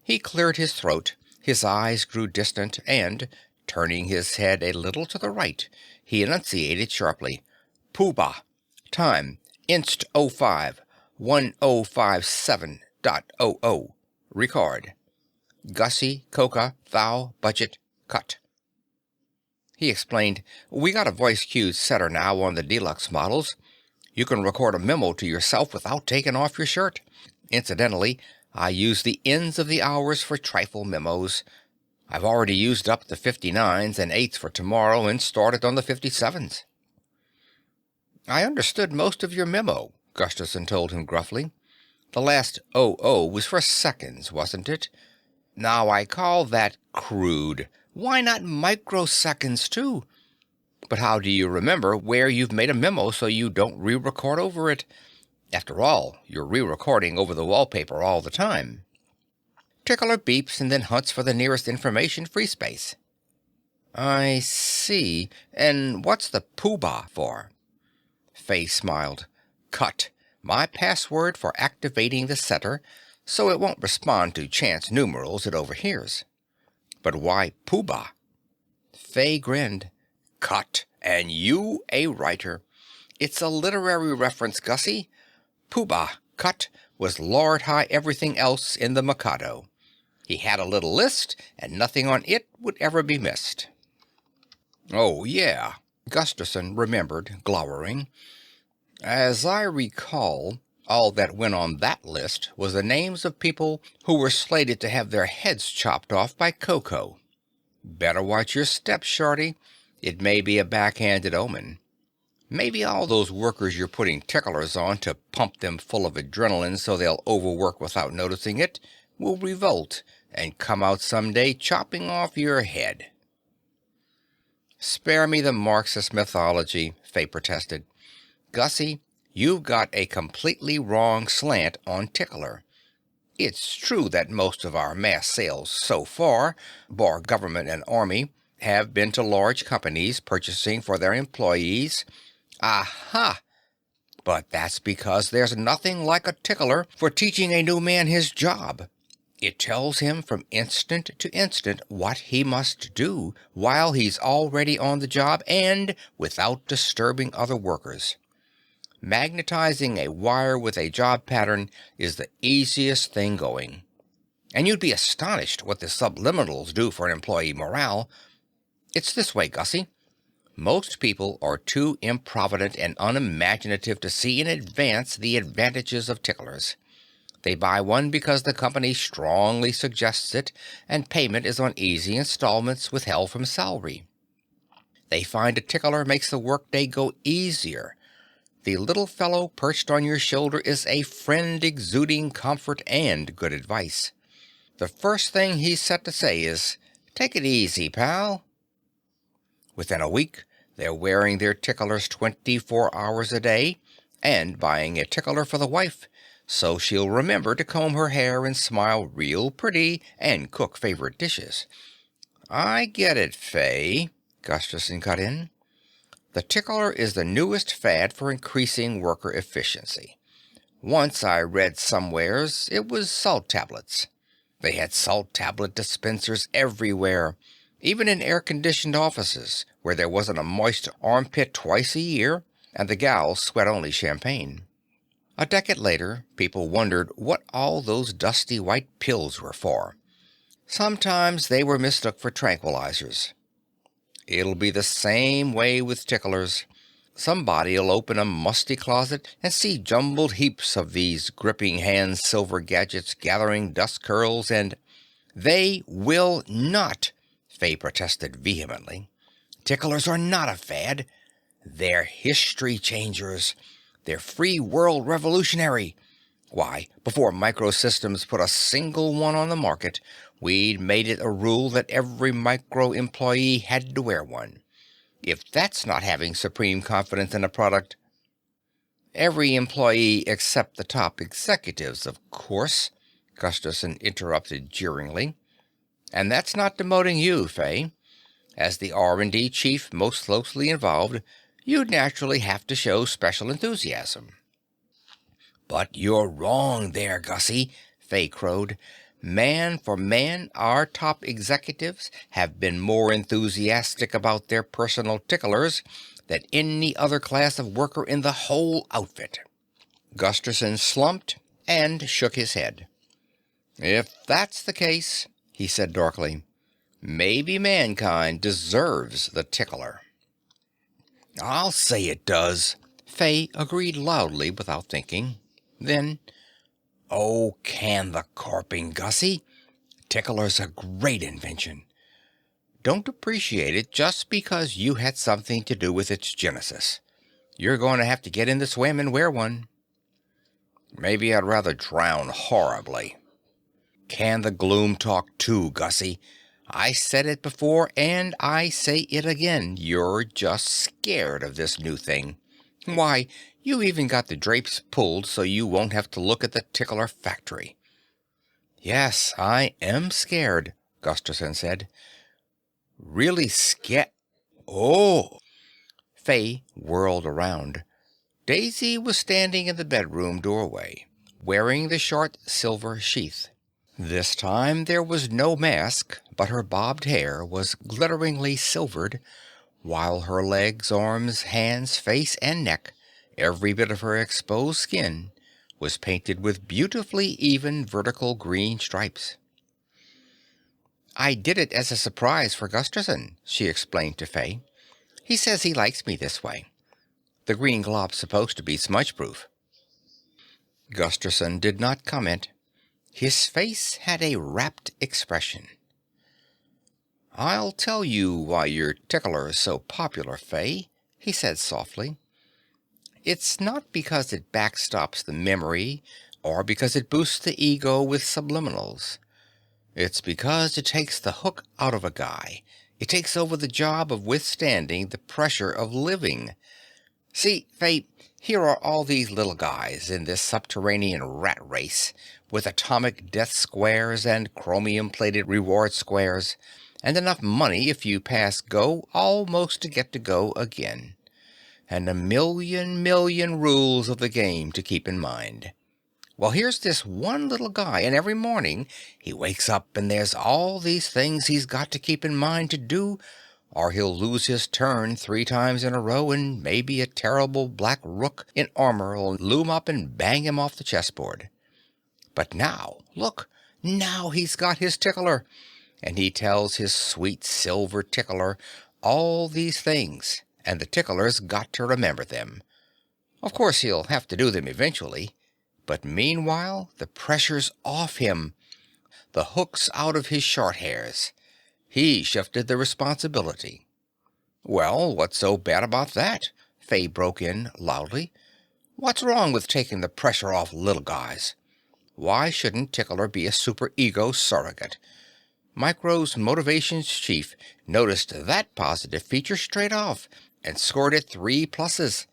He cleared his throat, his eyes grew distant, and, turning his head a little to the right, he enunciated sharply. Pooh-bah. Time, inst 05, 1057.00. Record. Gussie, coca, thou, budget, cut. He explained, we got a voice cue setter now on the deluxe models. You can record a memo to yourself without taking off your shirt. Incidentally, I use the ends of the hours for trifle memos. I've already used up the 59s and 8s for tomorrow and started on the 57s. I understood most of your memo, Gustafson told him gruffly. The last 00 was for seconds, wasn't it? Now I call that crude. Why not microseconds too? But how do you remember where you've made a memo so you don't re-record over it? After all, you're re-recording over the wallpaper all the time. Tickler beeps and then hunts for the nearest information free space. I see. And what's the poobah for? Faye smiled. Cut. My password for activating the setter, so it won't respond to chance numerals it overhears. But why poobah? Faye grinned. Cut. And you a writer. It's a literary reference, Gussie. Poobah, Cut, was Lord High Everything Else in the Mikado. He had a little list, and nothing on it would ever be missed. Oh, yeah, Gusterson remembered, glowering. As I recall, all that went on that list was the names of people who were slated to have their heads chopped off by Coco. Better watch your steps, Shorty. It may be a backhanded omen. Maybe all those workers you're putting ticklers on to pump them full of adrenaline so they'll overwork without noticing it will revolt and come out someday chopping off your head. Spare me the Marxist mythology, Faye protested. Gussie, you've got a completely wrong slant on Tickler. It's true that most of our mass sales so far, bar government and army, have been to large companies purchasing for their employees. Aha! But that's because there's nothing like a tickler for teaching a new man his job. It tells him from instant to instant what he must do while he's already on the job and without disturbing other workers. Magnetizing a wire with a job pattern is the easiest thing going. And you'd be astonished what the subliminals do for employee morale. It's this way, Gussie. Most people are too improvident and unimaginative to see in advance the advantages of ticklers. They buy one because the company strongly suggests it, and payment is on easy installments withheld from salary. They find a tickler makes the workday go easier. The little fellow perched on your shoulder is a friend exuding comfort and good advice. The first thing he's set to say is, "Take it easy, pal." Within a week, they're wearing their ticklers 24 hours a day and buying a tickler for the wife, so she'll remember to comb her hair and smile real pretty and cook favorite dishes. I get it, Faye, Gusterson cut in. The tickler is the newest fad for increasing worker efficiency. Once I read somewheres it was salt tablets. They had salt tablet dispensers everywhere, even in air-conditioned offices where there wasn't a moist armpit twice a year and the gals sweat only champagne. A decade later, people wondered what all those dusty white pills were for. Sometimes they were mistook for tranquilizers. It'll be the same way with ticklers. Somebody'll open a musty closet and see jumbled heaps of these gripping hand silver gadgets gathering dust curls and... They will not, Faye protested vehemently. Ticklers are not a fad. They're history changers. They're free world revolutionary. Why, before Microsystems put a single one on the market, we'd made it a rule that every micro employee had to wear one. If that's not having supreme confidence in a product... Every employee except the top executives, of course, Gusterson interrupted jeeringly. And that's not demoting you, Faye. As the R&D chief most closely involved, you'd naturally have to show special enthusiasm. But you're wrong there, Gussie, Faye crowed. Man for man, our top executives have been more enthusiastic about their personal ticklers than any other class of worker in the whole outfit. Gusterson slumped and shook his head. If that's the case, he said darkly, maybe mankind deserves the tickler. I'll say it does, Faye agreed loudly without thinking. Then, oh, can the carping, Gussie. Tickler's a great invention. Don't appreciate it just because you had something to do with its genesis. You're going to have to get in the swim and wear one. Maybe I'd rather drown horribly. Can the gloom talk too, Gussie. I said it before and I say it again. You're just scared of this new thing. Why, you even got the drapes pulled so you won't have to look at the tickler factory. Yes, I am scared, Gusterson said. Really Oh! Faye whirled around. Daisy was standing in the bedroom doorway, wearing the short silver sheath. This time there was no mask, but her bobbed hair was glitteringly silvered, while her legs, arms, hands, face, and neck, every bit of her exposed skin, was painted with beautifully even vertical green stripes. "I did it as a surprise for Gusterson," she explained to Faye. "He says he likes me this way. The green glob's supposed to be smudge-proof." Gusterson did not comment. His face had a rapt expression. "I'll tell you why your tickler's so popular, Faye," he said softly. "It's not because it backstops the memory or because it boosts the ego with subliminals. It's because it takes the hook out of a guy. It takes over the job of withstanding the pressure of living. See, Faye, here are all these little guys in this subterranean rat race, with atomic death squares and chromium-plated reward squares, and enough money if you pass go almost to get to go again. And a million rules of the game to keep in mind. Well, here's this one little guy, and every morning he wakes up and there's all these things he's got to keep in mind to do, or he'll lose his turn 3 times in a row and maybe a terrible black rook in armor'll loom up and bang him off the chessboard. But now, look, now he's got his tickler, and he tells his sweet silver tickler all these things, and the tickler's got to remember them. Of course he'll have to do them eventually, but meanwhile the pressure's off him. The hook's out of his short hairs. He shifted the responsibility. "Well, what's so bad about that?" Faye broke in loudly. "What's wrong with taking the pressure off little guys? Why shouldn't Tickler be a superego surrogate? Micro's motivations chief noticed that positive feature straight off and scored it 3 pluses.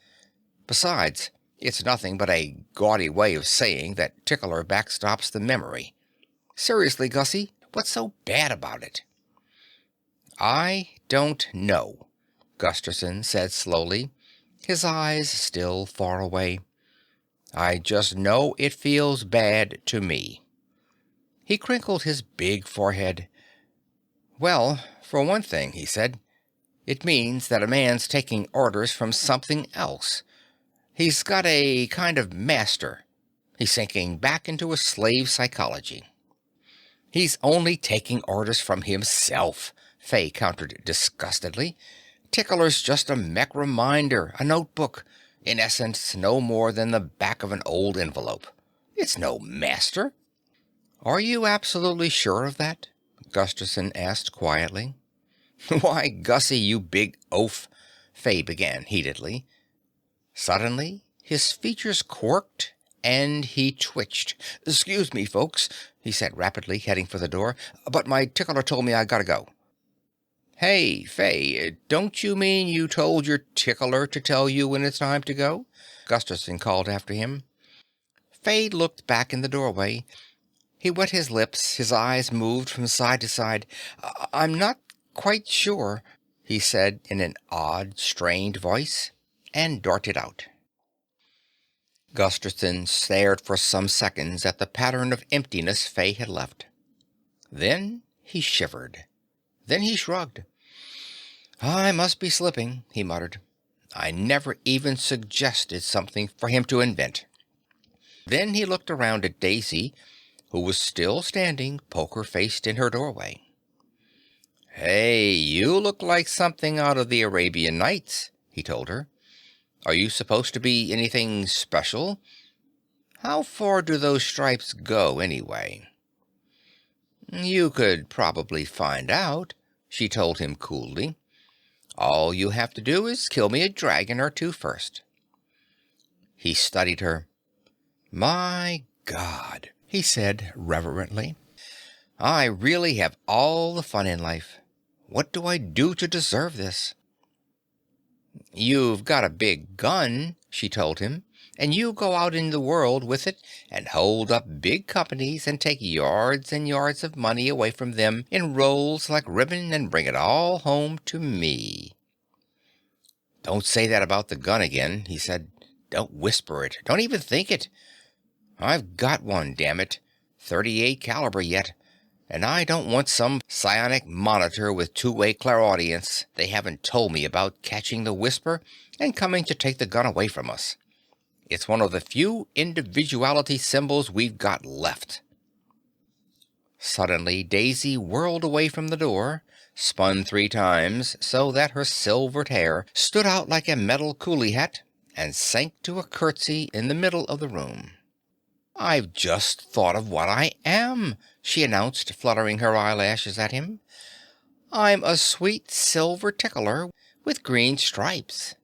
Besides, it's nothing but a gaudy way of saying that Tickler backstops the memory. Seriously, Gussie, what's so bad about it?" "I don't know," Gusterson said slowly, his eyes still far away. "I just know it feels bad to me." He crinkled his big forehead. "Well, for one thing," he said, "it means that a man's taking orders from something else. He's got a kind of master. He's sinking back into a slave psychology." "He's only taking orders from himself," Faye countered disgustedly. "Tickler's just a mech reminder, a notebook. In essence, no more than the back of an old envelope. It's no master." "Are you absolutely sure of that?" Gusterson asked quietly. "Why, Gussie, you big oaf," Faye began heatedly. Suddenly, his features quirked and he twitched. "Excuse me, folks," he said rapidly, heading for the door, "but my tickler told me I gotta go." "Hey, Faye, don't you mean you told your tickler to tell you when it's time to go?" Gusterson called after him. Faye looked back in the doorway. He wet his lips, his eyes moved from side to side. "I'm not quite sure," he said in an odd, strained voice, and darted out. Gusterson stared for some seconds at the pattern of emptiness Faye had left. Then he shivered. Then he shrugged. "I must be slipping," he muttered. "I never even suggested something for him to invent." Then he looked around at Daisy, who was still standing poker-faced in her doorway. "Hey, you look like something out of the Arabian Nights," he told her. "Are you supposed to be anything special? How far do those stripes go, anyway?" "You could probably find out," she told him coolly. "All you have to do is kill me a dragon or 2 first." He studied her. "My God," he said reverently. "I really have all the fun in life. What do I do to deserve this?" "You've got a big gun," she told him, and you go out in the world with it and hold up big companies and take yards and yards of money away from them in rolls like ribbon and bring it all home to me." "Don't say that about the gun again," he said. "Don't whisper it. Don't even think it. I've got one, damn it. 38 caliber yet. And I don't want some psionic monitor with two-way clairaudience they haven't told me about catching the whisper and coming to take the gun away from us. It's one of the few individuality symbols we've got left." Suddenly Daisy whirled away from the door, spun 3 times so that her silvered hair stood out like a metal coolie hat, and sank to a curtsy in the middle of the room. "I've just thought of what I am," she announced, fluttering her eyelashes at him. "I'm a sweet silver tickler with green stripes."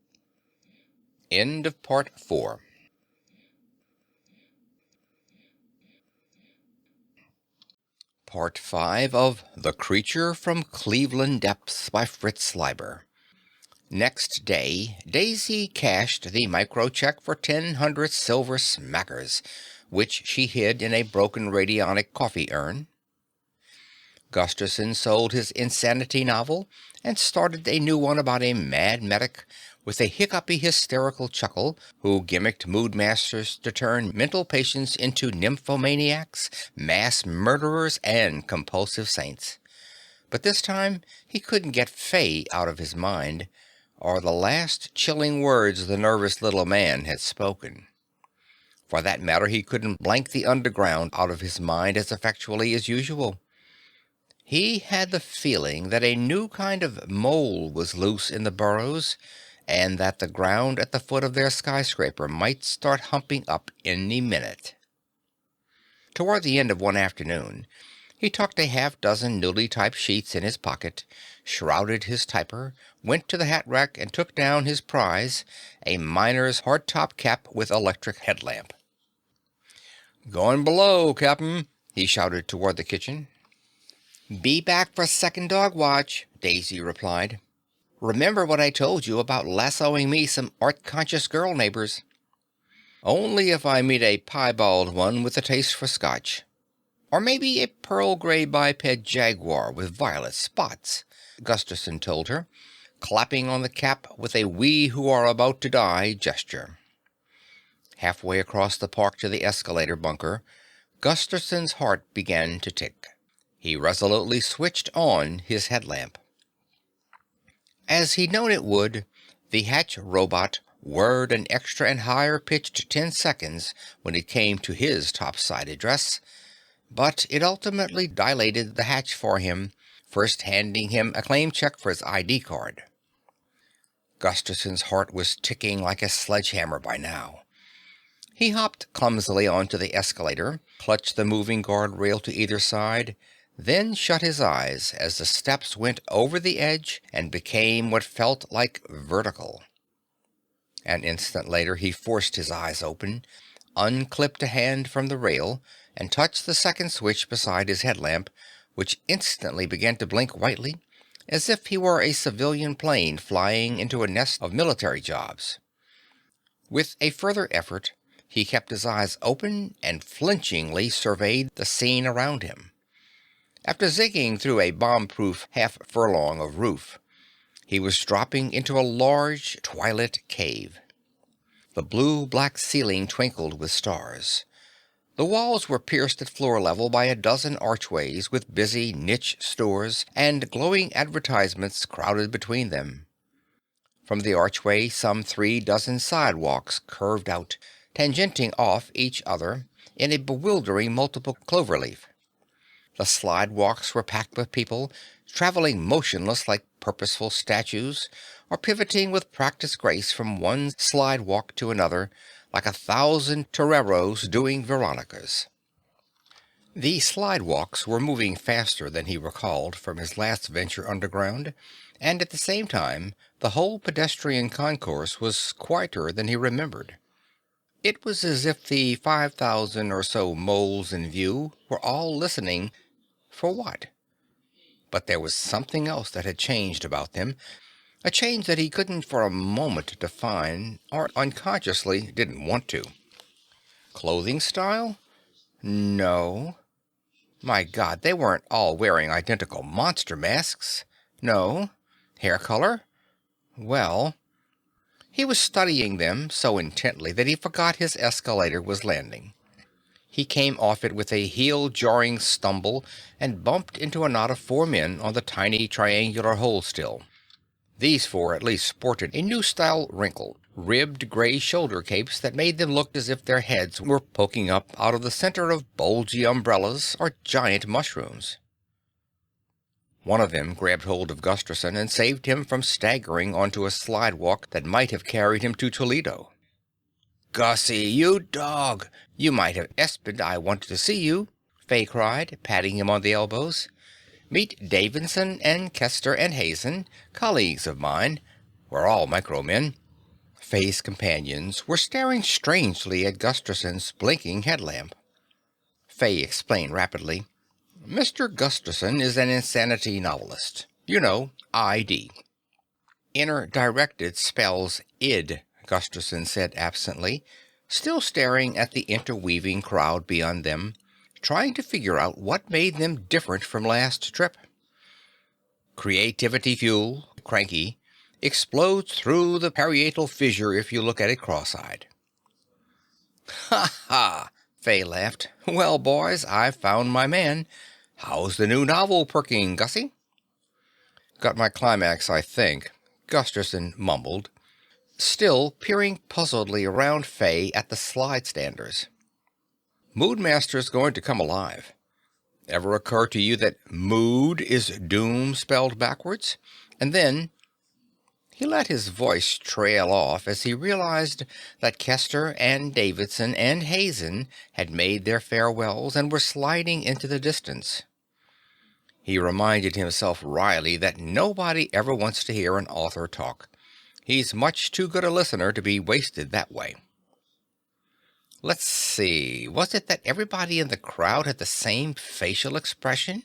End of Part 4. Part 5 of The Creature from Cleveland Depths by Fritz Leiber. Next day, Daisy cashed the microcheck for 1,000 silver smackers, which she hid in a broken radionic coffee urn. Gusterson sold his insanity novel and started a new one about a mad medic with a hiccupy hysterical chuckle who gimmicked mood masters to turn mental patients into nymphomaniacs, mass murderers, and compulsive saints. But this time he couldn't get Faye out of his mind, or the last chilling words the nervous little man had spoken. For that matter, he couldn't blank the underground out of his mind as effectually as usual. He had the feeling that a new kind of mole was loose in the burrows, and that the ground at the foot of their skyscraper might start humping up any minute. Toward the end of one afternoon, he tucked a half-dozen newly typed sheets in his pocket, shrouded his typer, went to the hat rack and took down his prize, a miner's hardtop cap with electric headlamp. "Going below, Cap'n," he shouted toward the kitchen. "Be back for second dog watch," Daisy replied. "Remember what I told you about lassoing me some art-conscious girl neighbors." "Only if I meet a piebald one with a taste for scotch. Or maybe a pearl-gray biped jaguar with violet spots," Gusterson told her, clapping on the cap with a we-who-are-about-to-die gesture. Halfway across the park to the escalator bunker, Gusterson's heart began to tick. He resolutely switched on his headlamp. As he'd known it would, the hatch robot whirred an extra and higher-pitched 10 seconds when it came to his topside address, but it ultimately dilated the hatch for him, first handing him a claim check for his ID card. Gusterson's heart was ticking like a sledgehammer by now. He hopped clumsily onto the escalator, clutched the moving guardrail to either side, then shut his eyes as the steps went over the edge and became what felt like vertical. An instant later he forced his eyes open, unclipped a hand from the rail, and touched the second switch beside his headlamp, which instantly began to blink whitely, as if he were a civilian plane flying into a nest of military jobs. With a further effort, he kept his eyes open and flinchingly surveyed the scene around him. After zigging through a bomb-proof half-furlong of roof, he was dropping into a large, twilit cave. The blue-black ceiling twinkled with stars. The walls were pierced at floor level by a dozen archways with busy niche stores and glowing advertisements crowded between them. From the archway, some 3 dozen sidewalks curved out, tangenting off each other in a bewildering multiple cloverleaf. The slidewalks were packed with people, traveling motionless like purposeful statues, or pivoting with practiced grace from one slidewalk to another, like 1,000 toreros doing Veronicas. The slidewalks were moving faster than he recalled from his last venture underground, and at the same time the whole pedestrian concourse was quieter than he remembered. It was as if the 5,000 or so moles in view were all listening. For what? But there was something else that had changed about them, A change that he couldn't for a moment define, or unconsciously didn't want to. Clothing style? No. My God, they weren't all wearing identical monster masks. No. Hair color? Well, he was studying them so intently that he forgot his escalator was landing. He came off it with a heel-jarring stumble and bumped into a knot of 4 men on the tiny triangular hole-still. These 4 at least sported a new-style wrinkled, ribbed gray shoulder capes that made them look as if their heads were poking up out of the center of bulgy umbrellas or giant mushrooms. One of them grabbed hold of Gusterson and saved him from staggering onto a slidewalk that might have carried him to Toledo. "Gussie, you dog! You might have esped I wanted to see you," Fay cried, patting him on the elbows. "Meet Davidson and Kester and Hazen, colleagues of mine. We're all micro-men." Fay's companions were staring strangely at Gusterson's blinking headlamp. Fay explained rapidly. "Mr. Gusterson is an insanity novelist. You know, ID." "Inner directed spells id," Gusterson said absently, still staring at the interweaving crowd beyond them, trying to figure out what made them different from last trip. "Creativity fuel, cranky, explodes through the parietal fissure if you look at it cross-eyed." "Ha ha!" Fay laughed. "Well, boys, I've found my man. How's the new novel perking, Gussie?" "Got my climax, I think," Gusterson mumbled, still peering puzzledly around Fay at the slide-standers. "Moodmaster's going to come alive. Ever occur to you that mood is doom spelled backwards?" And then he let his voice trail off as he realized that Kester and Davidson and Hazen had made their farewells and were sliding into the distance. He reminded himself wryly that nobody ever wants to hear an author talk. He's much too good a listener to be wasted that way. Let's see, was it that everybody in the crowd had the same facial expression,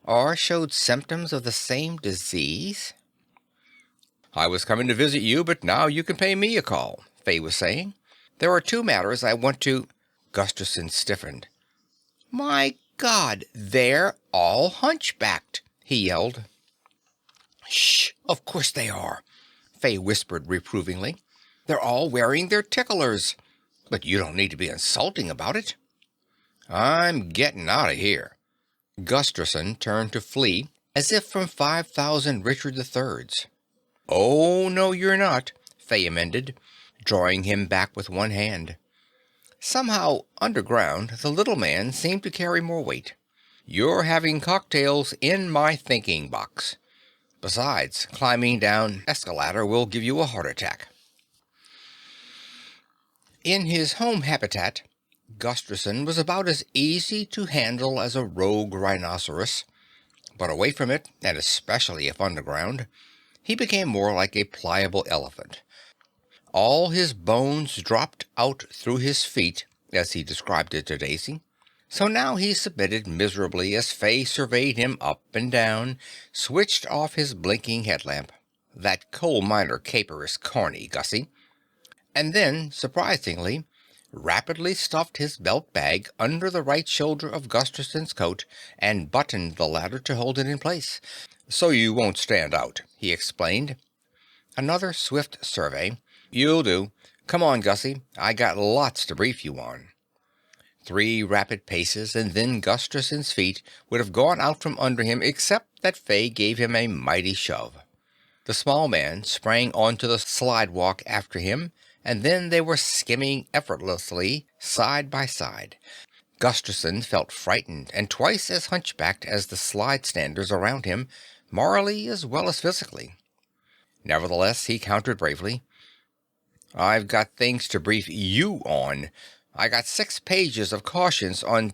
or showed symptoms of the same disease? "I was coming to visit you, but now you can pay me a call," Fay was saying. "There are 2 matters I want to—" Gusterson stiffened. "My God, they're all hunchbacked," he yelled. "Shh! Of course they are," Fay whispered reprovingly. "They're all wearing their ticklers. But you don't need to be insulting about it." "I'm getting out of here." Gusterson turned to flee as if from 5,000 Richard III's. "Oh, no, you're not," Fay amended, drawing him back with one hand. Somehow, underground, the little man seemed to carry more weight. "You're having cocktails in my thinking box. Besides, climbing down escalator will give you a heart attack." In his home habitat, Gusterson was about as easy to handle as a rogue rhinoceros, but away from it, and especially if underground, he became more like a pliable elephant. All his bones dropped out through his feet, as he described it to Daisy. So now he submitted miserably as Fay surveyed him up and down, switched off his blinking headlamp. "That coal miner caper is corny, Gussie." And then, surprisingly, rapidly stuffed his belt bag under the right shoulder of Gusterson's coat and buttoned the latter to hold it in place. "So you won't stand out," he explained. Another swift survey. "You'll do. Come on, Gussie. I got lots to brief you on." 3 rapid paces, and then Gusterson's feet would have gone out from under him except that Fay gave him a mighty shove. The small man sprang onto the slidewalk after him, and then they were skimming effortlessly side by side. Gusterson felt frightened and twice as hunchbacked as the slide-standers around him, morally as well as physically. Nevertheless, he countered bravely. "I've got things to brief you on. I got 6 pages of cautions on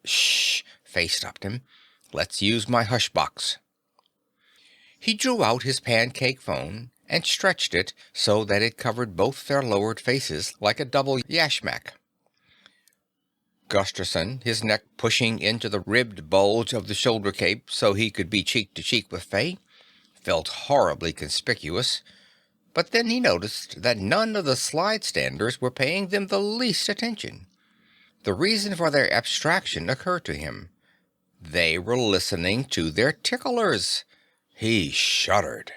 Shh! Fay stopped him. "Let's use my hush box." He drew out his pancake phone and stretched it so that it covered both their lowered faces like a double yashmak. Gusterson, his neck pushing into the ribbed bulge of the shoulder cape so he could be cheek to cheek with Fay, felt horribly conspicuous, but then he noticed that none of the slide standers were paying them the least attention. The reason for their abstraction occurred to him. They were listening to their ticklers. He shuddered.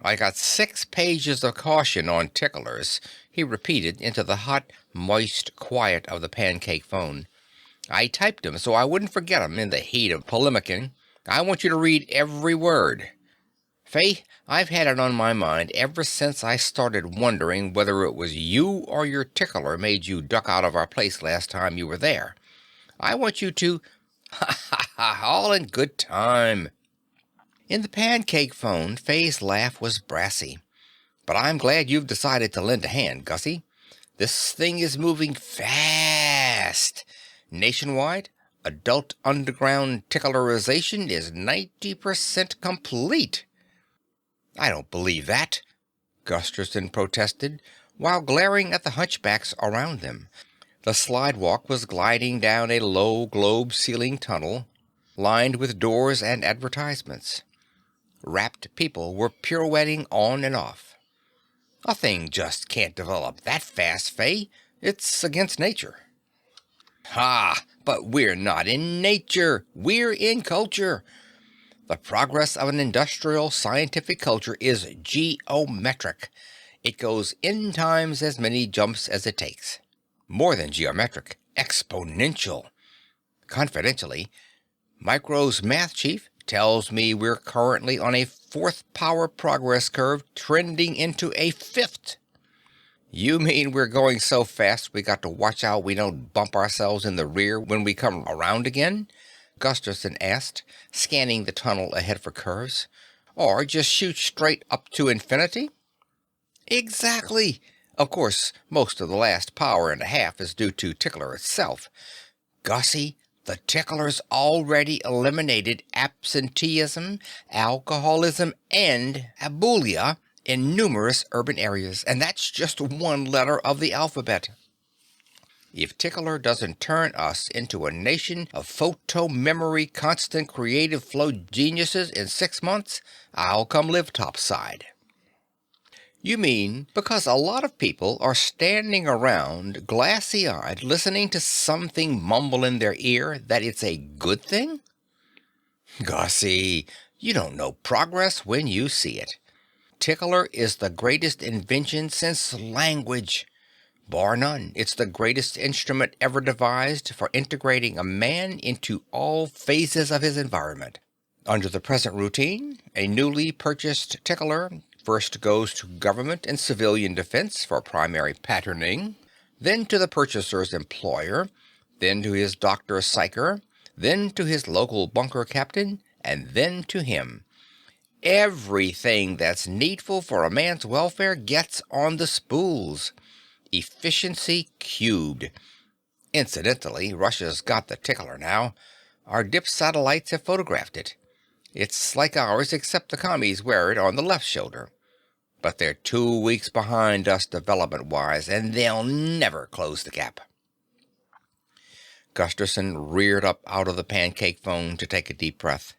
"I got 6 pages of caution on ticklers," he repeated into the hot, moist quiet of the pancake phone. "I typed 'em so I wouldn't forget 'em in the heat of polemicking. I want you to read every word. Faye, I've had it on my mind ever since I started wondering whether it was you or your tickler made you duck out of our place last time you were there. I want you to—" "Ha ha ha! All in good time." In the pancake phone, Faye's laugh was brassy. "But I'm glad you've decided to lend a hand, Gussie. This thing is moving fast. Nationwide, adult underground ticklerization is 90% complete." "I don't believe that," Gusterson protested, while glaring at the hunchbacks around them. The slidewalk was gliding down a low globe-ceiling tunnel, lined with doors and advertisements. Rapt people were pirouetting on and off. "A thing just can't develop that fast, Faye. It's against nature." "Ha! But we're not in nature. We're in culture. The progress of an industrial scientific culture is geometric. It goes n times as many jumps as it takes. More than geometric, exponential. Confidentially, Micro's math chief tells me we're currently on a 4th power progress curve trending into a 5th. "You mean we're going so fast we got to watch out we don't bump ourselves in the rear when we come around again?" Gusterson asked, scanning the tunnel ahead for curves. "Or just shoot straight up to infinity?" "Exactly. Of course, most of the last power and a half is due to Tickler itself. Gussie, the Tickler's already eliminated absenteeism, alcoholism, and abulia in numerous urban areas, and that's just one letter of the alphabet. If Tickler doesn't turn us into a nation of photo-memory constant creative flow geniuses in 6 months, I'll come live topside." "You mean because a lot of people are standing around glassy-eyed listening to something mumble in their ear that it's a good thing?" "Gussie, you don't know progress when you see it. Tickler is the greatest invention since language. Bar none, it's the greatest instrument ever devised for integrating a man into all phases of his environment. Under the present routine, a newly purchased Tickler first goes to government and civilian defense for primary patterning, then to the purchaser's employer, then to his doctor psycher, then to his local bunker captain, and then to him. Everything that's needful for a man's welfare gets on the spools. Efficiency cubed. Incidentally, Russia's got the Tickler now. Our dip satellites have photographed it. It's like ours, except the commies wear it on the left shoulder. But they're 2 weeks behind us development-wise, and they'll never close the gap." Gusterson reared up out of the pancake phone to take a deep breath.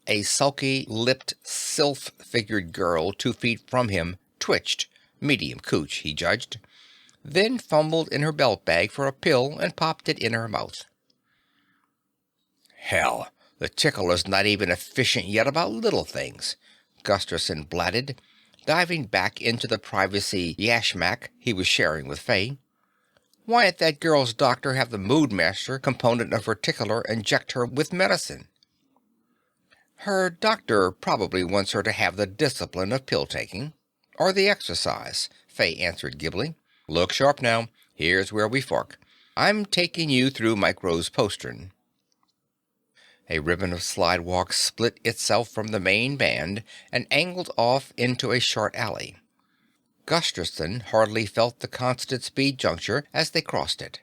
A sulky-lipped, sylph-figured girl 2 feet from him twitched, medium cooch, he judged, then fumbled in her belt bag for a pill and popped it in her mouth. "Hell, the Tickler's not even efficient yet about little things," Gusterson blatted, diving back into the privacy yashmak he was sharing with Faye. "Why'n't that girl's doctor have the Moodmaster component of her Tickler inject her with medicine?" "Her doctor probably wants her to have the discipline of pill-taking. Or the exercise," Faye answered glibly. "Look sharp now. Here's where we fork. I'm taking you through Micro's postern." A ribbon of slidewalk split itself from the main band and angled off into a short alley. Gusterson hardly felt the constant speed juncture as they crossed it.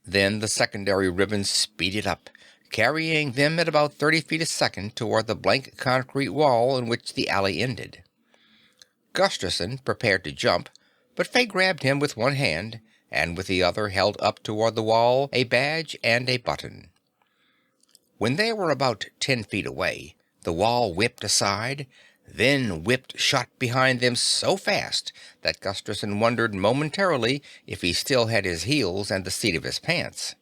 Then the secondary ribbon speeded up, carrying them at about 30 feet a second toward the blank concrete wall in which the alley ended. Gusterson prepared to jump, but Faye grabbed him with one hand, and with the other held up toward the wall a badge and a button. When they were about 10 feet away, The wall whipped aside, then whipped shut behind them so fast that Gusterson wondered momentarily if he still had his heels and the seat of his pants.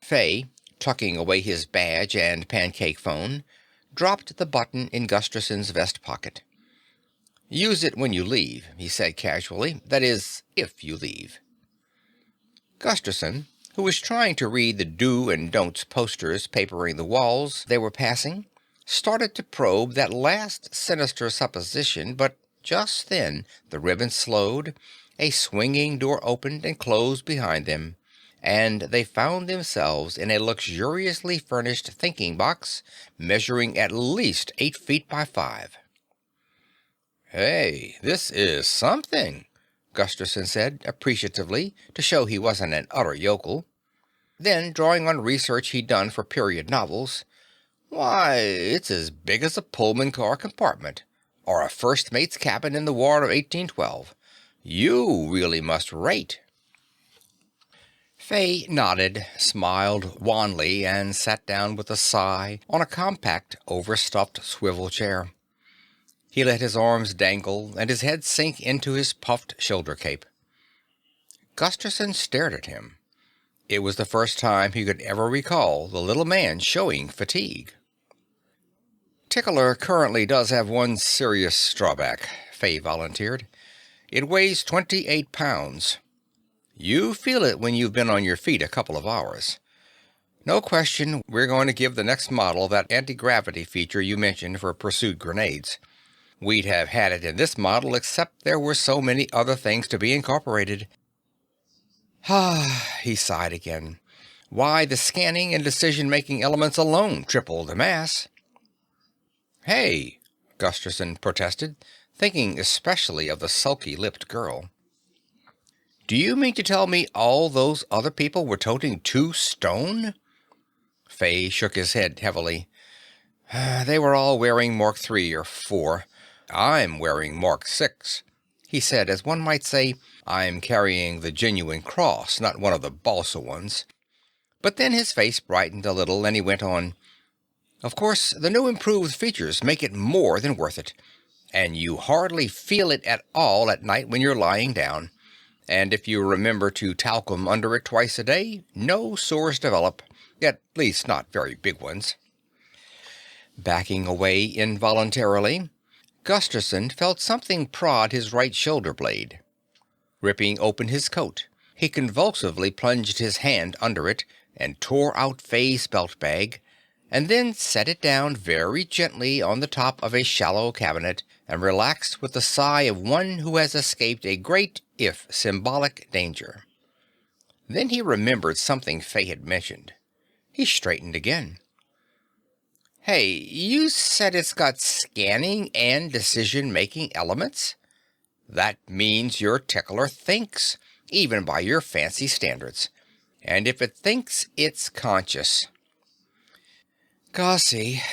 Fay, tucking away his badge and pancake phone, dropped the button in Gusterson's vest pocket. "Use it when you leave," he said casually. "That is, if you leave." Gusterson, who was trying to read the do and don'ts posters papering the walls they were passing, started to probe that last sinister supposition, but just then the ribbon slowed, a swinging door opened and closed behind them, and they found themselves in a luxuriously furnished thinking box measuring at least 8 feet by 5. "Hey, this is something," Gusterson said appreciatively to show he wasn't an utter yokel. Then, drawing on research he'd done for period novels, "Why, it's as big as a Pullman car compartment, or a first mate's cabin in the War of 1812. You really must rate." Fay nodded, smiled wanly, and sat down with a sigh on a compact, overstuffed swivel chair. He let his arms dangle and his head sink into his puffed shoulder cape. Gusterson stared at him. It was the first time he could ever recall the little man showing fatigue. "Tickler currently does have one serious drawback," Fay volunteered. "It weighs 28 pounds. You feel it when you've been on your feet a couple of hours. No question, we're going to give the next model that anti-gravity feature you mentioned for pursuit grenades. We'd have had it in this model except there were so many other things to be incorporated." He sighed again. "Why, the scanning and decision-making elements alone triple the mass." "Hey," Gusterson protested, thinking especially of the sulky-lipped girl. "Do you mean to tell me all those other people were toting 2 stone?" Fay shook his head heavily. "They were all wearing Mark III or IV. I'm wearing Mark VI, he said, as one might say, I'm carrying the genuine cross, not one of the balsa ones. But then his face brightened a little, and he went on, "Of course, the new improved features make it more than worth it, and you hardly feel it at all at night when you're lying down. And if you remember to talcum under it twice a day, no sores develop, at least not very big ones." Backing away involuntarily, Gusterson felt something prod his right shoulder blade. Ripping open his coat, he convulsively plunged his hand under it and tore out Fay's belt bag, and then set it down very gently on the top of a shallow cabinet and relaxed with the sigh of one who has escaped a great, if symbolic, danger. Then he remembered something Fay had mentioned. He straightened again. "Hey, you said it's got scanning and decision-making elements? That means your Tickler thinks, even by your fancy standards. And if it thinks, it's conscious." "Gussie,"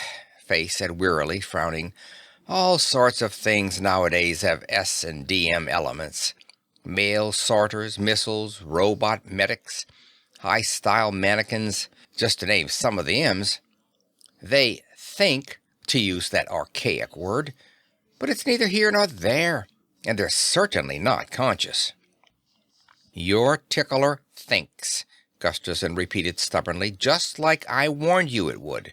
Fay said wearily, frowning, "all sorts of things nowadays have S and DM elements. Mail sorters, missiles, robot medics, high-style mannequins, just to name some of the M's. They think, to use that archaic word, but it's neither here nor there, and they're certainly not conscious." "Your Tickler thinks," Gusterson repeated stubbornly, "just like I warned you it would.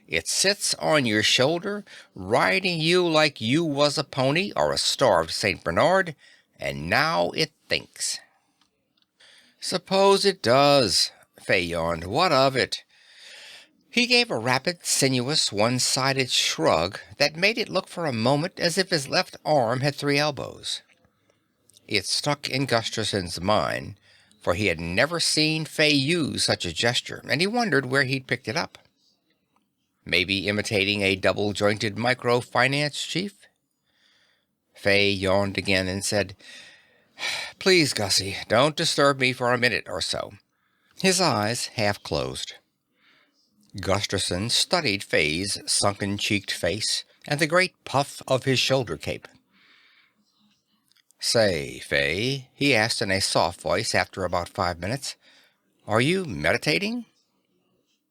It sits on your shoulder, riding you like you was a pony or a starved St. Bernard, and now it thinks." "Suppose it does," Fay yawned. "What of it?" He gave a rapid, sinuous, one-sided shrug that made it look for a moment as if his left arm had 3 elbows. It stuck in Gusterson's mind, for he had never seen Fay use such a gesture, and he wondered where he'd picked it up. Maybe imitating a double-jointed microfinance chief? Fay yawned again and said, "Please, Gussie, don't disturb me for a minute or so." His eyes half closed. Gusterson studied Fay's sunken-cheeked face and the great puff of his shoulder cape. "Say, Fay," he asked in a soft voice after about 5 minutes, "are you meditating?"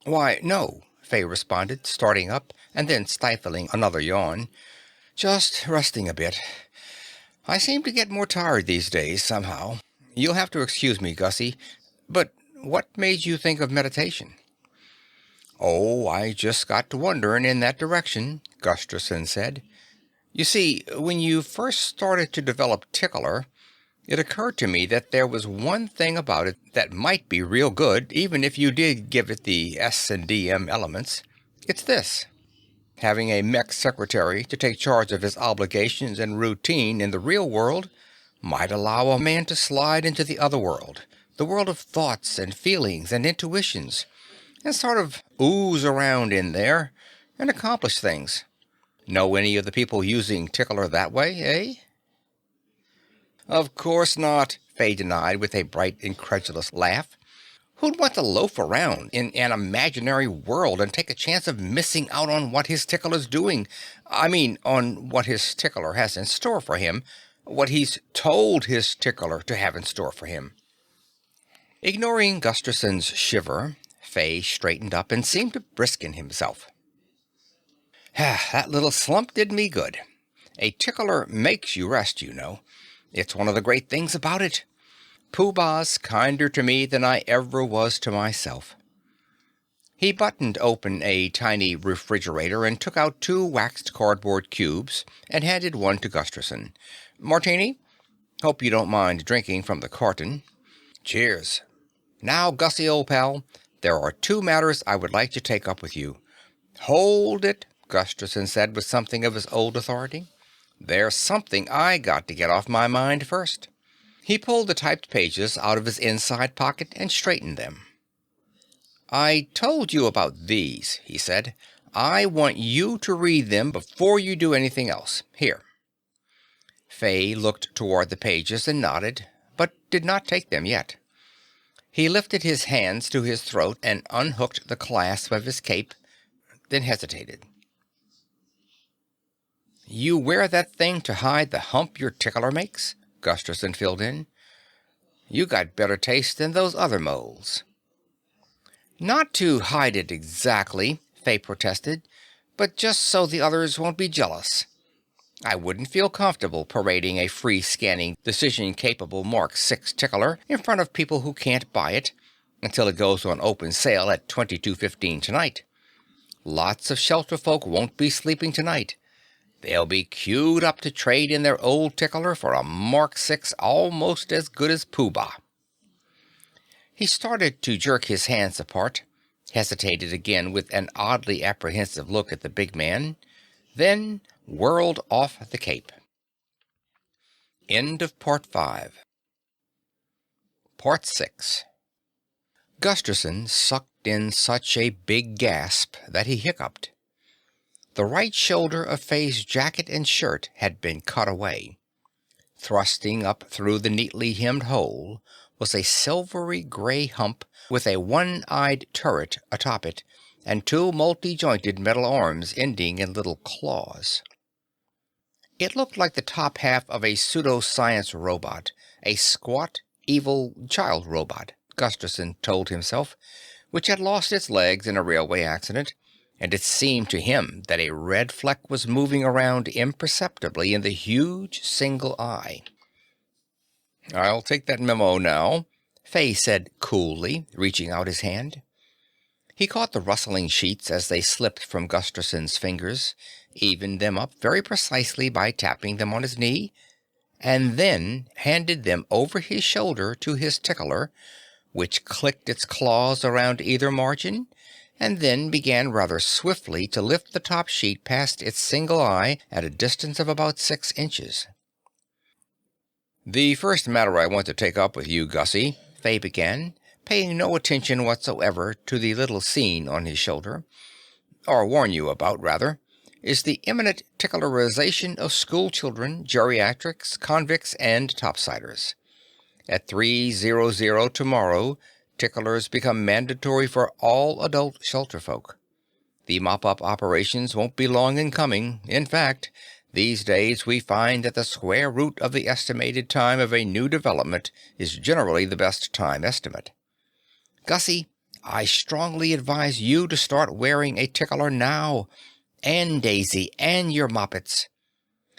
"Why, no," Fay responded, starting up and then stifling another yawn. Just resting a bit. I seem to get more tired these days, somehow. You'll have to excuse me, Gussie, but what made you think of meditation? Oh, I just got to wondering in that direction, Gusterson said. You see, when you first started to develop Tickler, it occurred to me that there was one thing about it that might be real good, even if you did give it the S&DM elements. It's this. Having a mech secretary to take charge of his obligations and routine in the real world might allow a man to slide into the other world, the world of thoughts and feelings and intuitions, and sort of ooze around in there and accomplish things. Know any of the people using Tickler that way, eh? Of course not, Fay denied with a bright, incredulous laugh. Who'd want to loaf around in an imaginary world and take a chance of missing out on what his Tickler's doing? I mean, on what his Tickler has in store for him, what he's told his Tickler to have in store for him. Ignoring Gusterson's shiver, Fay straightened up and seemed to brisken himself. That little slump did me good. A Tickler makes you rest, you know. It's one of the great things about it. Pooh Bah's kinder to me than I ever was to myself. He buttoned open a tiny refrigerator and took out 2 waxed cardboard cubes and handed one to Gusterson. Martini? Hope you don't mind drinking from the carton. Cheers. Now, Gussie, old pal, there are 2 matters I would like to take up with you. Hold it, Gusterson said with something of his old authority. There's something I got to get off my mind first. He pulled the typed pages out of his inside pocket and straightened them. I told you about these, he said. I want you to read them before you do anything else. Here. Fay looked toward the pages and nodded, but did not take them yet. He lifted his hands to his throat and unhooked the clasp of his cape, then hesitated. You wear that thing to hide the hump your Tickler makes? Gusterson filled in. You got better taste than those other moles. Not to hide it exactly, Fay protested, but just so the others won't be jealous. I wouldn't feel comfortable parading a free-scanning, decision-capable Mark 6 Tickler in front of people who can't buy it until it goes on open sale at 22:15 tonight. Lots of shelter folk won't be sleeping tonight. They'll be queued up to trade in their old Tickler for a Mark 6 almost as good as Pooh Bah. He started to jerk his hands apart, hesitated again with an oddly apprehensive look at the big man, then whirled off the cape. End of Part 5. Part 6. Gusterson sucked in such a big gasp that he hiccuped. The right shoulder of Fay's jacket and shirt had been cut away. Thrusting up through the neatly hemmed hole was a silvery gray hump with a one-eyed turret atop it and 2 multi-jointed metal arms ending in little claws. It looked like the top half of a pseudoscience robot, a squat, evil child robot, Gusterson told himself, which had lost its legs in a railway accident, and it seemed to him that a red fleck was moving around imperceptibly in the huge single eye. I'll take that memo now, Fay said coolly, reaching out his hand. He caught the rustling sheets as they slipped from Gusterson's fingers, evened them up very precisely by tapping them on his knee, and then handed them over his shoulder to his Tickler, which clicked its claws around either margin, and then began rather swiftly to lift the top sheet past its single eye at a distance of about 6 inches. The first matter I want to take up with you, Gussie, Fay began, paying no attention whatsoever to the little scene on his shoulder, or warn you about, rather, is the imminent Ticklerization of school children, geriatrics, convicts, and topsiders. At 3:00 tomorrow, Ticklers become mandatory for all adult shelter folk. The mop-up operations won't be long in coming. In fact, these days we find that the square root of the estimated time of a new development is generally the best time estimate. Gussie, I strongly advise you to start wearing a tickler now, and Daisy, and your moppets.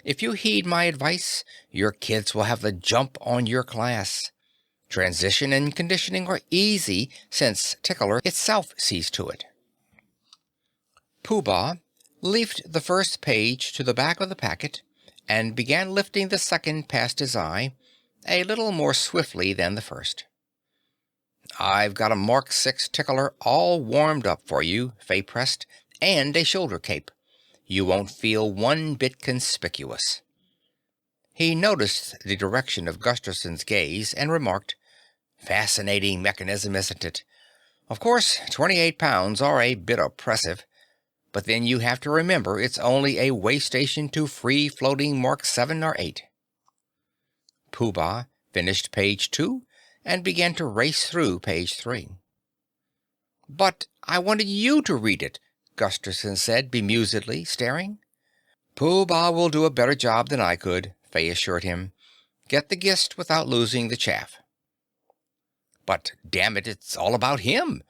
If you heed my advice, your kids will have the jump on your class. Transition and conditioning are easy, since Tickler itself sees to it. Pooh Bah leafed the first page to the back of the packet, and began lifting the second past his eye, a little more swiftly than the first. "I've got a Mark 6 Tickler all warmed up for you," Fay pressed, "and a shoulder cape. You won't feel one bit conspicuous." He noticed the direction of Gusterson's gaze and remarked, "Fascinating mechanism, isn't it? Of course, 28 pounds are a bit oppressive, but then you have to remember it's only a way station to free-floating Mark 7 or 8. Pooh Bah finished page 2 and began to race through page 3. "But I wanted you to read it," Gusterson said bemusedly, staring. "Pooh Bah will do a better job than I could," Fay assured him. "Get the gist without losing the chaff." "But damn it, it's all about him,"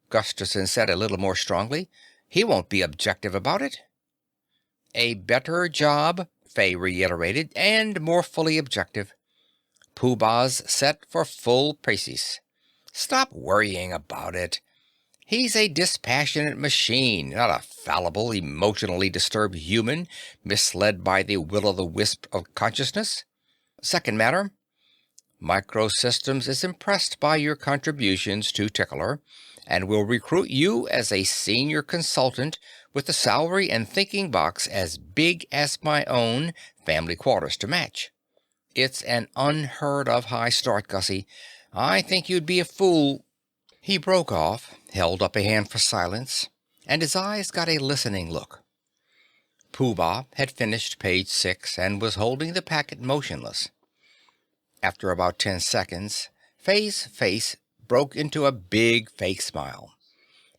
Gusterson said a little more strongly. "He won't be objective about it." "A better job," Fay reiterated, "and more fully objective. Pooh Bah's set for full praise. Stop worrying about it. He's a dispassionate machine, not a fallible, emotionally disturbed human misled by the will-o'-the-wisp of consciousness. Second matter, Microsystems is impressed by your contributions to Tickler and will recruit you as a senior consultant with a salary and thinking box as big as my own family quarters to match. It's an unheard-of high start, Gussie. I think you'd be a fool—" He broke off, held up a hand for silence, and his eyes got a listening look. Pooh Bah had finished page 6 and was holding the packet motionless. After about 10 seconds, Fay's face broke into a big fake smile.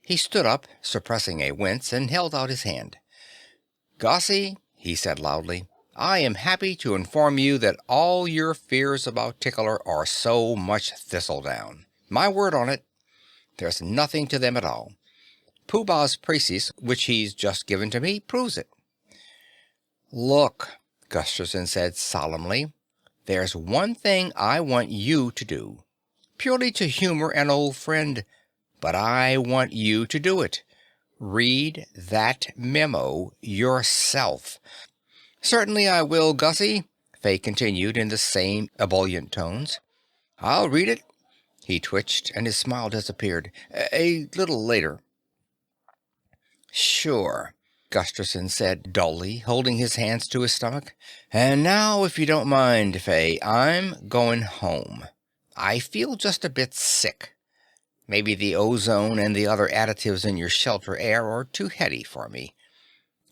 He stood up, suppressing a wince, and held out his hand. "Gussie," he said loudly, "I am happy to inform you that all your fears about Tickler are so much thistledown. My word on it. There's nothing to them at all. Pooh Bah's précis, which he's just given to me, proves it." "Look," Gusterson said solemnly, "there's one thing I want you to do. Purely to humor an old friend. But I want you to do it. Read that memo yourself." "Certainly I will, Gussie," Fay continued in the same ebullient tones. "I'll read it." He twitched and his smile disappeared. "A little later." "Sure," Gusterson said dully, holding his hands to his stomach. "And now, if you don't mind, Fay, I'm going home. I feel just a bit sick. Maybe the ozone and the other additives in your shelter air are too heady for me.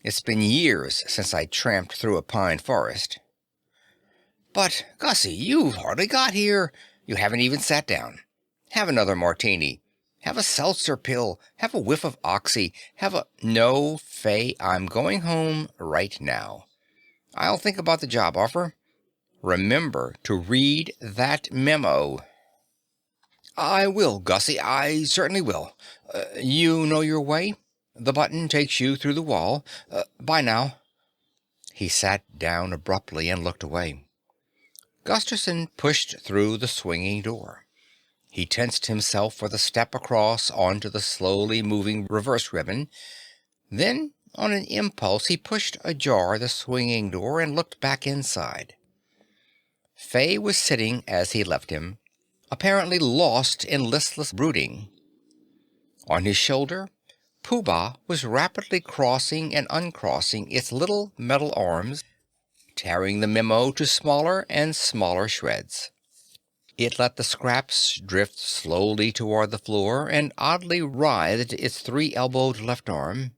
It's been years since I tramped through a pine forest." "But, Gussie, you've hardly got here. You haven't even sat down. Have another martini. Have a seltzer pill. Have a whiff of oxy. Have a—" "No, Fay, I'm going home right now. I'll think about the job offer. Remember to read that memo." "I will, Gussie. I certainly will. You know your way? The button takes you through the wall. Bye now." He sat down abruptly and looked away. Gusterson pushed through the swinging door. He tensed himself for the step across onto the slowly moving reverse ribbon. Then, on an impulse, he pushed ajar the swinging door and looked back inside. Fay was sitting as he left him, apparently lost in listless brooding. On his shoulder, Pooh Bah was rapidly crossing and uncrossing its little metal arms, tearing the memo to smaller and smaller shreds. It let the scraps drift slowly toward the floor and oddly writhed its three-elbowed left arm.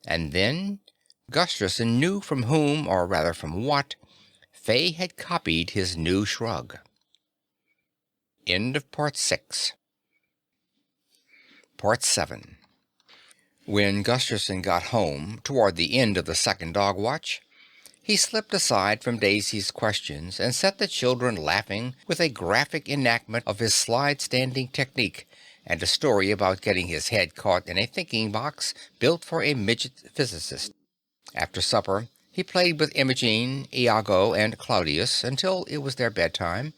And then Gusterson knew from whom, or rather from what, Fay had copied his new shrug. End of Part 6. Part 7. When Gusterson got home, toward the end of the second dog watch, he slipped aside from Daisy's questions and set the children laughing with a graphic enactment of his slide-standing technique and a story about getting his head caught in a thinking box built for a midget physicist. After supper, he played with Imogene, Iago, and Claudius until it was their bedtime,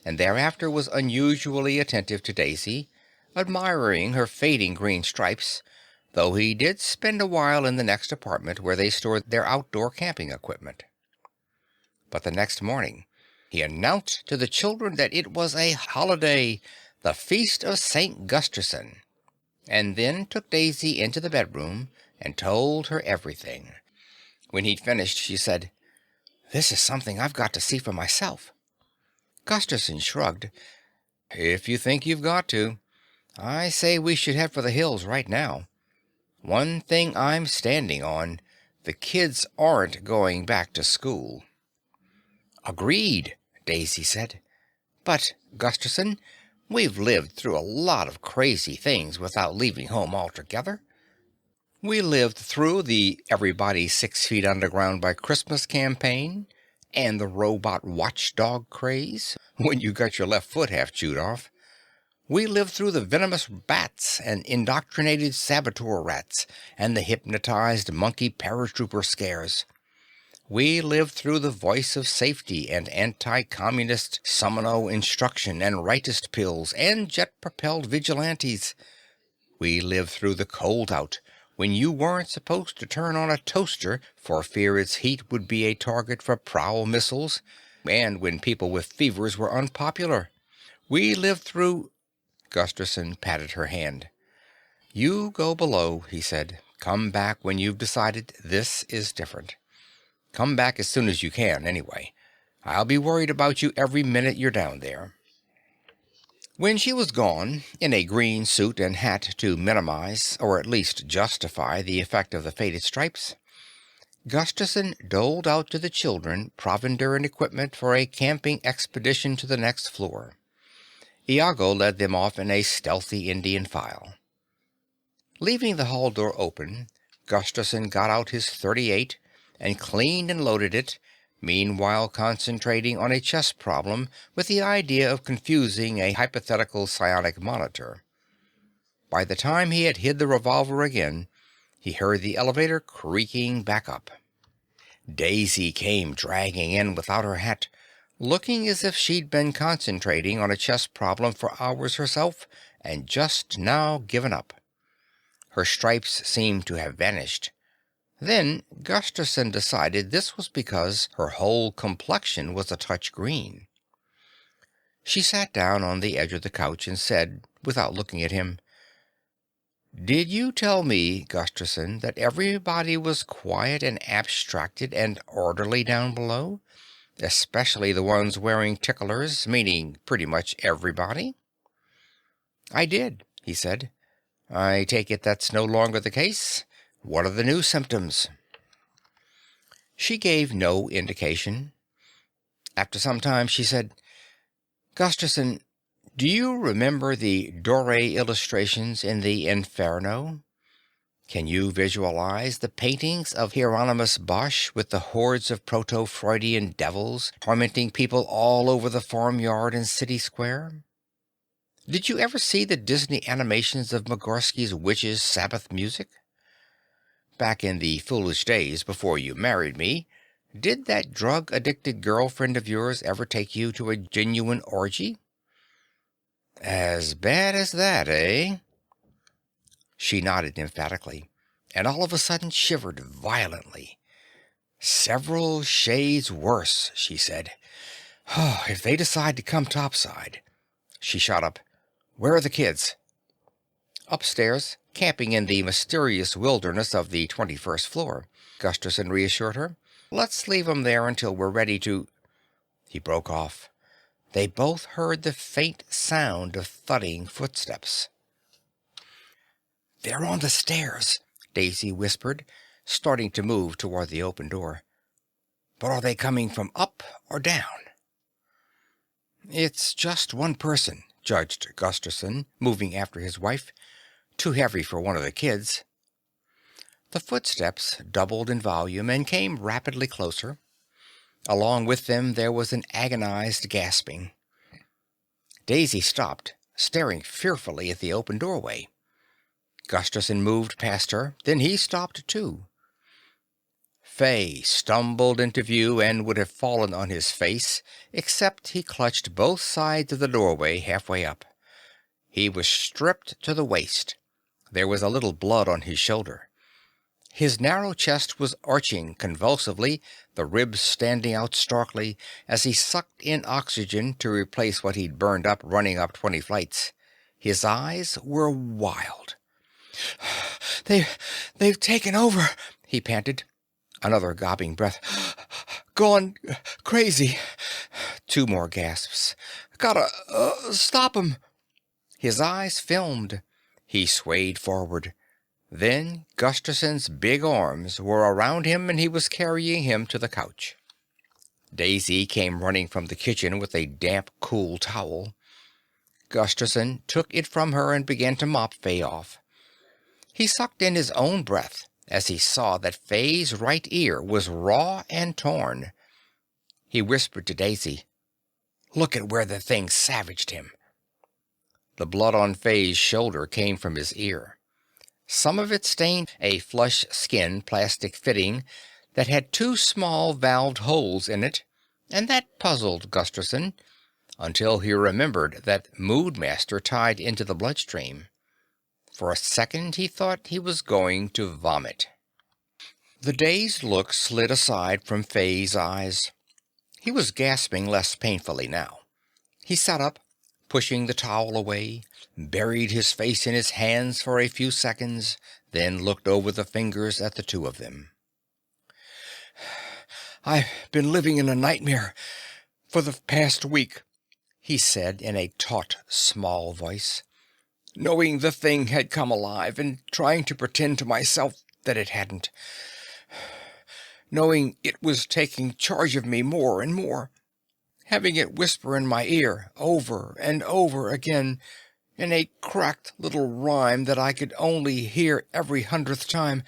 and thereafter was unusually attentive to Daisy, admiring her fading green stripes, though he did spend a while in the next apartment where they stored their outdoor camping equipment. But the next morning he announced to the children that it was a holiday, the feast of St. Gusterson, and then took Daisy into the bedroom and told her everything. When he'd finished, she said, "This is something I've got to see for myself." Gusterson shrugged. "If you think you've got to, I say we should head for the hills right now. One thing I'm standing on, the kids aren't going back to school." "Agreed," Daisy said. "But, Gusterson, we've lived through a lot of crazy things without leaving home altogether. We lived through the Everybody 6 Feet Underground by Christmas campaign, and the robot watchdog craze, when you got your left foot half chewed off. We lived through the venomous bats and indoctrinated saboteur rats and the hypnotized monkey paratrooper scares. We lived through the voice of safety and anti-communist Summono instruction and rightist pills and jet-propelled vigilantes. We lived through the cold out, when you weren't supposed to turn on a toaster for fear its heat would be a target for prowl missiles, and when people with fevers were unpopular. We lived through— Gusterson patted her hand. "You go below," he said. "Come back when you've decided this is different. Come back as soon as you can, anyway. I'll be worried about you every minute you're down there." When she was gone, in a green suit and hat to minimize, or at least justify, the effect of the faded stripes, Gusterson doled out to the children provender and equipment for a camping expedition to the next floor. Iago led them off in a stealthy Indian file. Leaving the hall door open, Gusterson got out his .38 and cleaned and loaded it, meanwhile concentrating on a chess problem with the idea of confusing a hypothetical psionic monitor. By the time he had hid the revolver again, he heard the elevator creaking back up. Daisy came dragging in without her hat, looking as if she'd been concentrating on a chess problem for hours herself and just now given up. Her stripes seemed to have vanished. Then Gusterson decided this was because her whole complexion was a touch green. She sat down on the edge of the couch and said, without looking at him, "Did you tell me, Gusterson, that everybody was quiet and abstracted and orderly down below? Especially the ones wearing ticklers, meaning pretty much everybody?" "I did," he said. "I take it that's no longer the case? What are the new symptoms?" She gave no indication. After some time she said, "Gusterson, do you remember the Doré illustrations in the Inferno? Can you visualize the paintings of Hieronymus Bosch with the hordes of proto-Freudian devils tormenting people all over the farmyard and city square? Did you ever see the Disney animations of Mogorsky's Witches' Sabbath music? Back in the foolish days before you married me, did that drug-addicted girlfriend of yours ever take you to a genuine orgy?" "As bad as that, eh?" She nodded emphatically, and all of a sudden shivered violently. "Several shades worse," she said. "Oh, if they decide to come topside." She shot up. "Where are the kids?" "Upstairs, camping in the mysterious wilderness of the 21st floor," Gusterson reassured her. "Let's leave 'em there until we're ready to—" He broke off. They both heard the faint sound of thudding footsteps. "They're on the stairs," Daisy whispered, starting to move toward the open door. "But are they coming from up or down?" "It's just one person," judged Gusterson, moving after his wife. "Too heavy for one of the kids." The footsteps doubled in volume and came rapidly closer. Along with them there was an agonized gasping. Daisy stopped, staring fearfully at the open doorway. Gusterson moved past her, then he stopped too. Fay stumbled into view and would have fallen on his face, except he clutched both sides of the doorway halfway up. He was stripped to the waist. There was a little blood on his shoulder. His narrow chest was arching convulsively, the ribs standing out starkly, as he sucked in oxygen to replace what he'd burned up running up 20 flights. His eyes were wild. They've taken over, he panted. Another gobbing breath. Gone crazy. 2 more gasps. Gotta stop 'em. His eyes filmed. He swayed forward. Then Gusterson's big arms were around him and he was carrying him to the couch. Daisy came running from the kitchen with a damp, cool towel. Gusterson took it from her and began to mop Fay off. He sucked in his own breath as he saw that Fay's right ear was raw and torn. He whispered to Daisy, "Look at where the thing savaged him." The blood on Fay's shoulder came from his ear. Some of it stained a flush skin plastic fitting that had 2 small valved holes in it, and that puzzled Gusterson until he remembered that Moodmaster tied into the bloodstream. For a second he thought he was going to vomit. The dazed look slid aside from Fay's eyes. He was gasping less painfully now. He sat up, pushing the towel away, buried his face in his hands for a few seconds, then looked over the fingers at the 2 of them. "I've been living in a nightmare for the past week," he said in a taut, small voice. "Knowing the thing had come alive and trying to pretend to myself that it hadn't. Knowing it was taking charge of me more and more. Having it whisper in my ear over and over again in a cracked little rhyme that I could only hear every 100th time.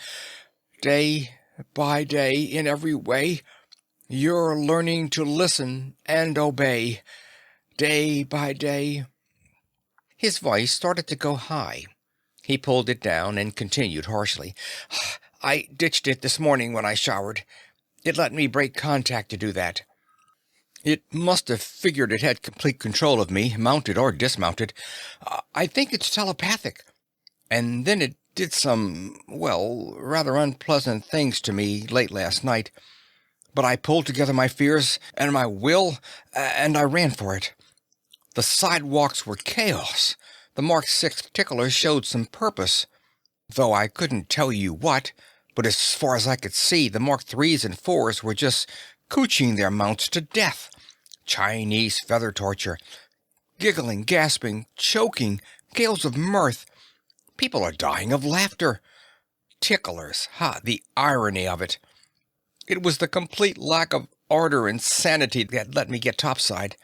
Day by day, in every way, you're learning to listen and obey. Day by day." His voice started to go high. He pulled it down and continued harshly. "I ditched it this morning when I showered. It let me break contact to do that. It must have figured it had complete control of me, mounted or dismounted. I think it's telepathic. And then it did some, well, rather unpleasant things to me late last night. But I pulled together my fears and my will, and I ran for it. The sidewalks were chaos. The Mark 6 Tickler showed some purpose, though I couldn't tell you what, but as far as I could see, the Mark 3s and 4s were just cooching their mounts to death. Chinese feather torture. Giggling, gasping, choking, gales of mirth. People are dying of laughter. Ticklers, the irony of it. It was the complete lack of order and sanity that let me get topside.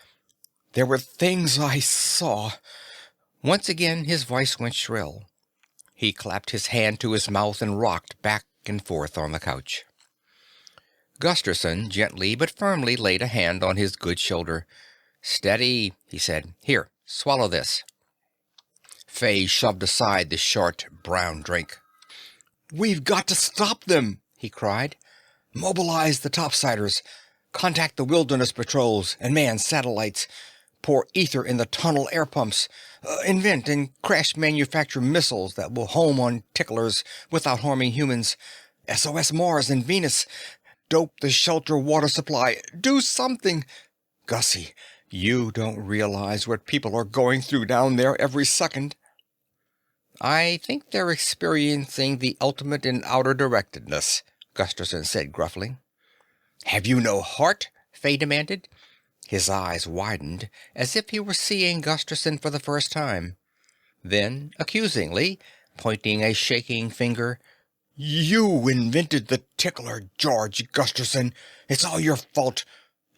There were things I saw." Once again his voice went shrill. He clapped his hand to his mouth and rocked back and forth on the couch. Gusterson gently but firmly laid a hand on his good shoulder. "Steady," he said. "Here, swallow this." Fay shoved aside the short, brown drink. "We've got to stop them," he cried. "Mobilize the topsiders. Contact the wilderness patrols and man satellites. Pour ether in the tunnel air pumps. Invent and crash manufacture missiles that will home on ticklers without harming humans. SOS Mars and Venus. Dope the shelter water supply. Do something. Gussie, you don't realize what people are going through down there every second." "I think they're experiencing the ultimate in outer directedness," Gusterson said gruffly. "Have you no heart?" Fay demanded. His eyes widened, as if he were seeing Gusterson for the first time. Then, accusingly, pointing a shaking finger, "You invented the tickler, George Gusterson. It's all your fault.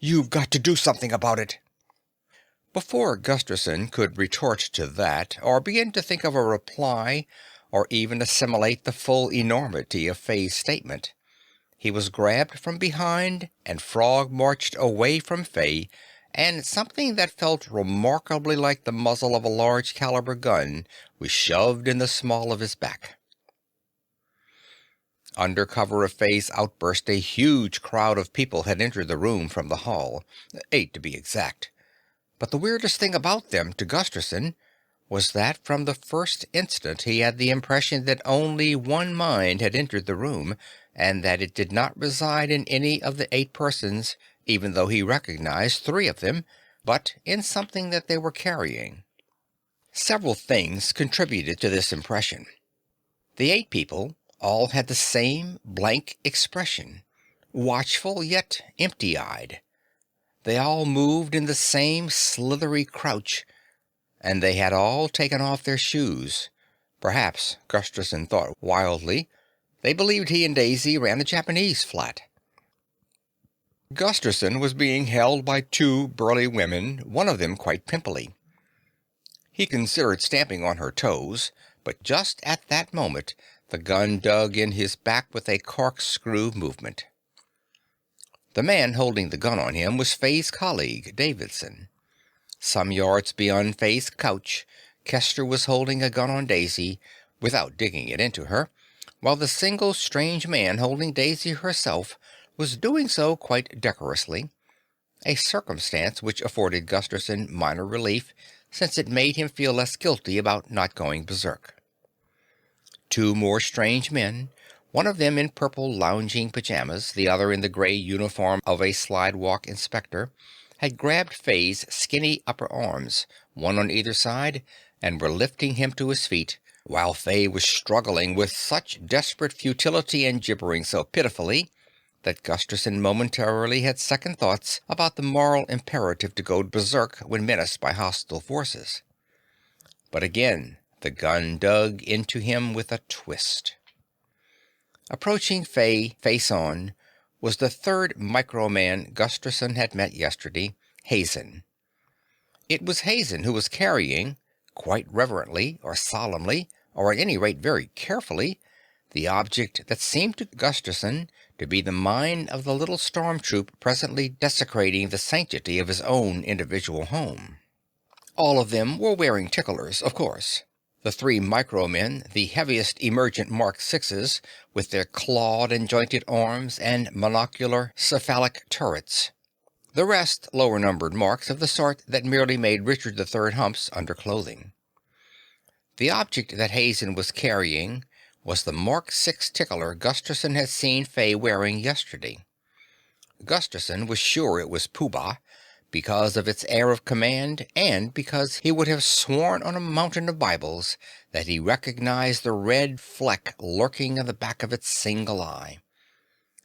You've got to do something about it." Before Gusterson could retort to that, or begin to think of a reply, or even assimilate the full enormity of Fay's statement, he was grabbed from behind and frog-marched away from Fay and something that felt remarkably like the muzzle of a large caliber gun was shoved in the small of his back. Under cover of Faye's outburst, a huge crowd of people had entered the room from the hall, 8 to be exact. But the weirdest thing about them to Gusterson was that from the first instant he had the impression that only one mind had entered the room, and that it did not reside in any of the 8 persons, even though he recognized 3 of them, but in something that they were carrying. Several things contributed to this impression. The 8 people all had the same blank expression, watchful yet empty-eyed. They all moved in the same slithery crouch, and they had all taken off their shoes. Perhaps, Gusterson thought wildly, they believed he and Daisy ran a Japanese flat. Gusterson was being held by 2 burly women, one of them quite pimply. He considered stamping on her toes, but just at that moment the gun dug in his back with a corkscrew movement. The man holding the gun on him was Faye's colleague, Davidson. Some yards beyond Faye's couch, Kester was holding a gun on Daisy, without digging it into her, while the single strange man holding Daisy herself was doing so quite decorously, a circumstance which afforded Gusterson minor relief, since it made him feel less guilty about not going berserk. 2 more strange men, one of them in purple lounging pajamas, the other in the gray uniform of a slidewalk inspector, had grabbed Faye's skinny upper arms, one on either side, and were lifting him to his feet, while Faye was struggling with such desperate futility and gibbering so pitifully that Gusterson momentarily had second thoughts about the moral imperative to go berserk when menaced by hostile forces. But again the gun dug into him with a twist. Approaching Faye face on was the 3rd micro-man Gusterson had met yesterday, Hazen. It was Hazen who was carrying, quite reverently or solemnly, or at any rate very carefully, the object that seemed to Gusterson to be the mind of the little storm troop presently desecrating the sanctity of his own individual home. All of them were wearing ticklers, of course. The 3 micro-men, the heaviest emergent Mark 6s, with their clawed and jointed arms and monocular cephalic turrets. The rest lower-numbered marks of the sort that merely made Richard III humps under clothing. The object that Hazen was carrying was the Mark 6 tickler Gusterson had seen Faye wearing yesterday. Gusterson was sure it was Pooh-Bah, because of its air of command, and because he would have sworn on a mountain of Bibles that he recognized the red fleck lurking in the back of its single eye.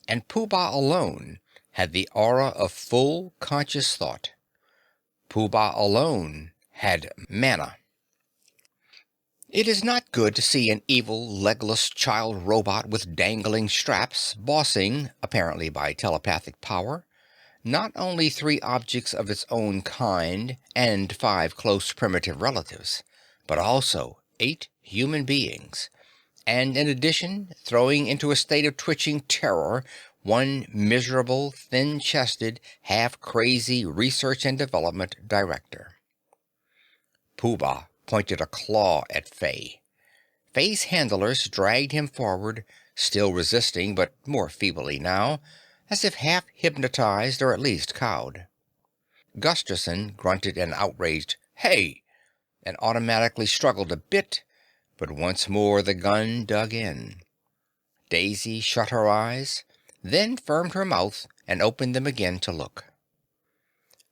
And Pooh-Bah alone had the aura of full conscious thought. Pooh-Bah alone had mana. It is not good to see an evil, legless child robot with dangling straps bossing, apparently by telepathic power, not only 3 objects of its own kind and 5 close primitive relatives, but also 8 human beings, and in addition throwing into a state of twitching terror one miserable, thin-chested, half-crazy research and development director. Pooh-Bah pointed a claw at Faye. Faye's handlers dragged him forward, still resisting, but more feebly now, as if half hypnotized or at least cowed. Gusterson grunted an outraged "Hey!" and automatically struggled a bit, but once more the gun dug in. Daisy shut her eyes, then firmed her mouth and opened them again to look.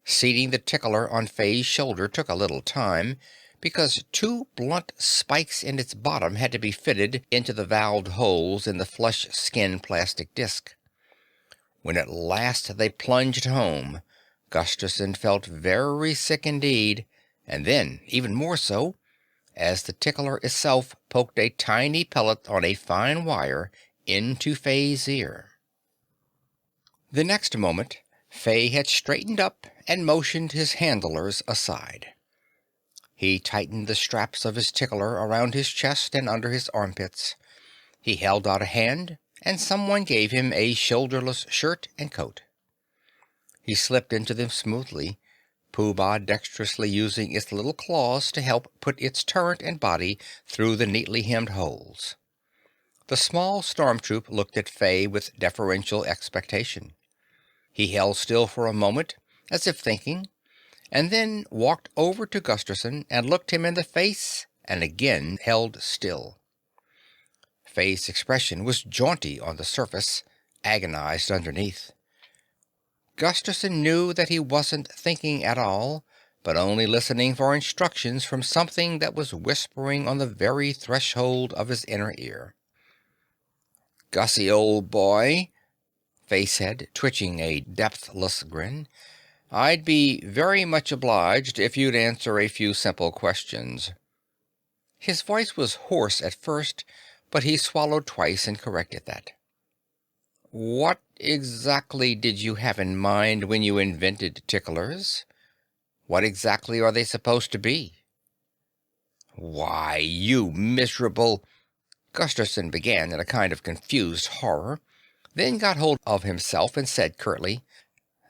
Seating the tickler on Faye's shoulder took a little time, because 2 blunt spikes in its bottom had to be fitted into the valved holes in the flesh-skin plastic disc. When at last they plunged home, Gusterson felt very sick indeed, and then even more so, as the tickler itself poked a tiny pellet on a fine wire into Faye's ear. The next moment, Faye had straightened up and motioned his handlers aside. He tightened the straps of his tickler around his chest and under his armpits. He held out a hand, and someone gave him a shoulderless shirt and coat. He slipped into them smoothly, Pooh Bah dexterously using its little claws to help put its turret and body through the neatly hemmed holes. The small storm troop looked at Fay with deferential expectation. He held still for a moment, as if thinking, and then walked over to Gusterson and looked him in the face and again held still. Fay's expression was jaunty on the surface, agonized underneath. Gusterson knew that he wasn't thinking at all, but only listening for instructions from something that was whispering on the very threshold of his inner ear. "Gussie, old boy," Fay said, twitching a depthless grin, "I'd be very much obliged if you'd answer a few simple questions." His voice was hoarse at first, but he swallowed twice and corrected that. "What exactly did you have in mind when you invented ticklers? What exactly are they supposed to be?" "Why, you miserable—" Gusterson began in a kind of confused horror, then got hold of himself and said curtly,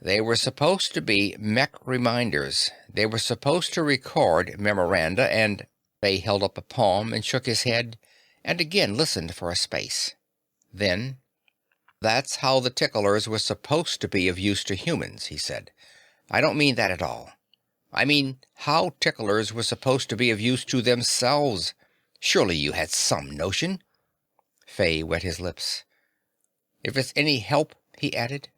"They were supposed to be mech reminders. They were supposed to record memoranda and—" Fay held up a palm and shook his head, and again listened for a space. Then, "That's how the ticklers were supposed to be of use to humans," he said. "I don't mean that at all. I mean how ticklers were supposed to be of use to themselves. Surely you had some notion." Fay wet his lips. "If it's any help," he added,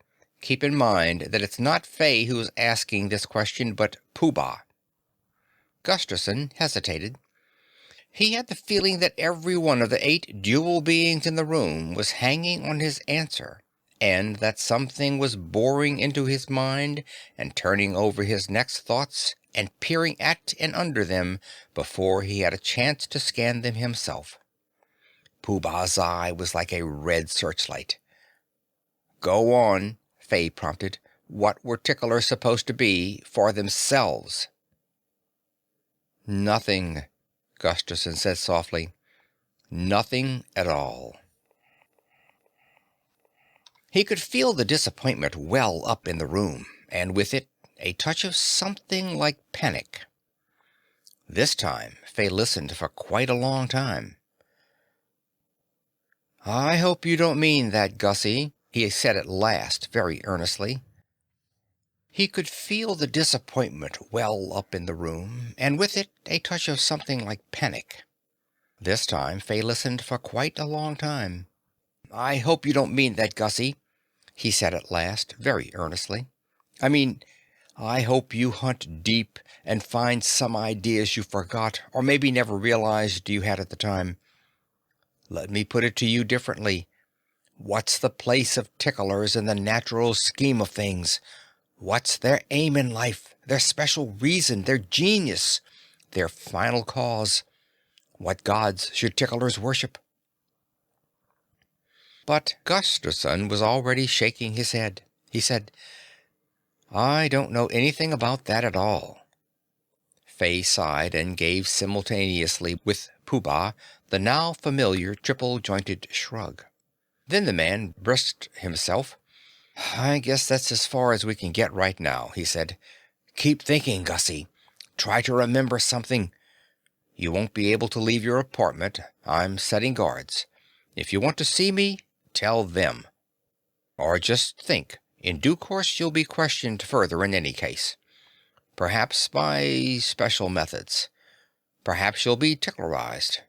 "keep in mind that it's not Fay who's asking this question, but Pooh Bah." Gusterson hesitated. He had the feeling that every one of the 8 dual beings in the room was hanging on his answer, and that something was boring into his mind and turning over his next thoughts and peering at and under them before he had a chance to scan them himself. Pooh Bah's eye was like a red searchlight. "Go on," Fay prompted. "What were ticklers supposed to be for themselves?" "Nothing," Gusterson said softly. "Nothing at all." He could feel the disappointment well up in the room, and with it a touch of something like panic. This time Fay listened for quite a long time. "I hope you don't mean that, Gussie," he said at last, very earnestly. He could feel the disappointment well up in the room, and with it a touch of something like panic. This time Fay listened for quite a long time. "I hope you don't mean that, Gussie," he said at last, very earnestly. "I mean, I hope you hunt deep and find some ideas you forgot, or maybe never realized you had at the time. Let me put it to you differently. What's the place of ticklers in the natural scheme of things? What's their aim in life, their special reason, their genius, their final cause? What gods should ticklers worship?" But Gusterson was already shaking his head. He said, "I don't know anything about that at all." Fay sighed and gave simultaneously with Pooh Bah the now familiar triple-jointed shrug. Then the man brisked himself. "I guess that's as far as we can get right now," he said. "Keep thinking, Gussie. Try to remember something. You won't be able to leave your apartment. I'm setting guards. If you want to see me, tell them. Or just think. In due course you'll be questioned further in any case. Perhaps by special methods. Perhaps you'll be ticklerized.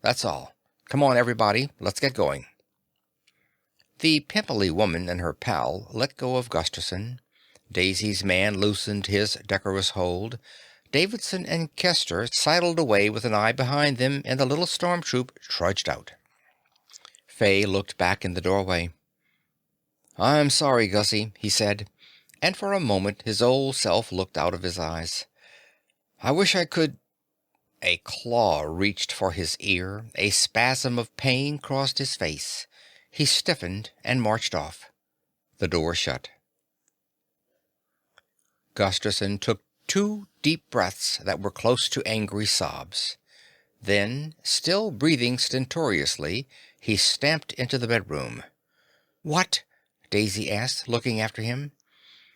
That's all. Come on, everybody. Let's get going." The pimply woman and her pal let go of Gusterson. Daisy's man loosened his decorous hold. Davidson and Kester sidled away with an eye behind them, and the little storm troop trudged out. Fay looked back in the doorway. "I'm sorry, Gussie," he said, and for a moment his old self looked out of his eyes. "I wish I could—" A claw reached for his ear, a spasm of pain crossed his face. He stiffened and marched off. The door shut. Gusterson took 2 deep breaths that were close to angry sobs. Then, still breathing stentoriously, he stamped into the bedroom. "What?" Daisy asked, looking after him.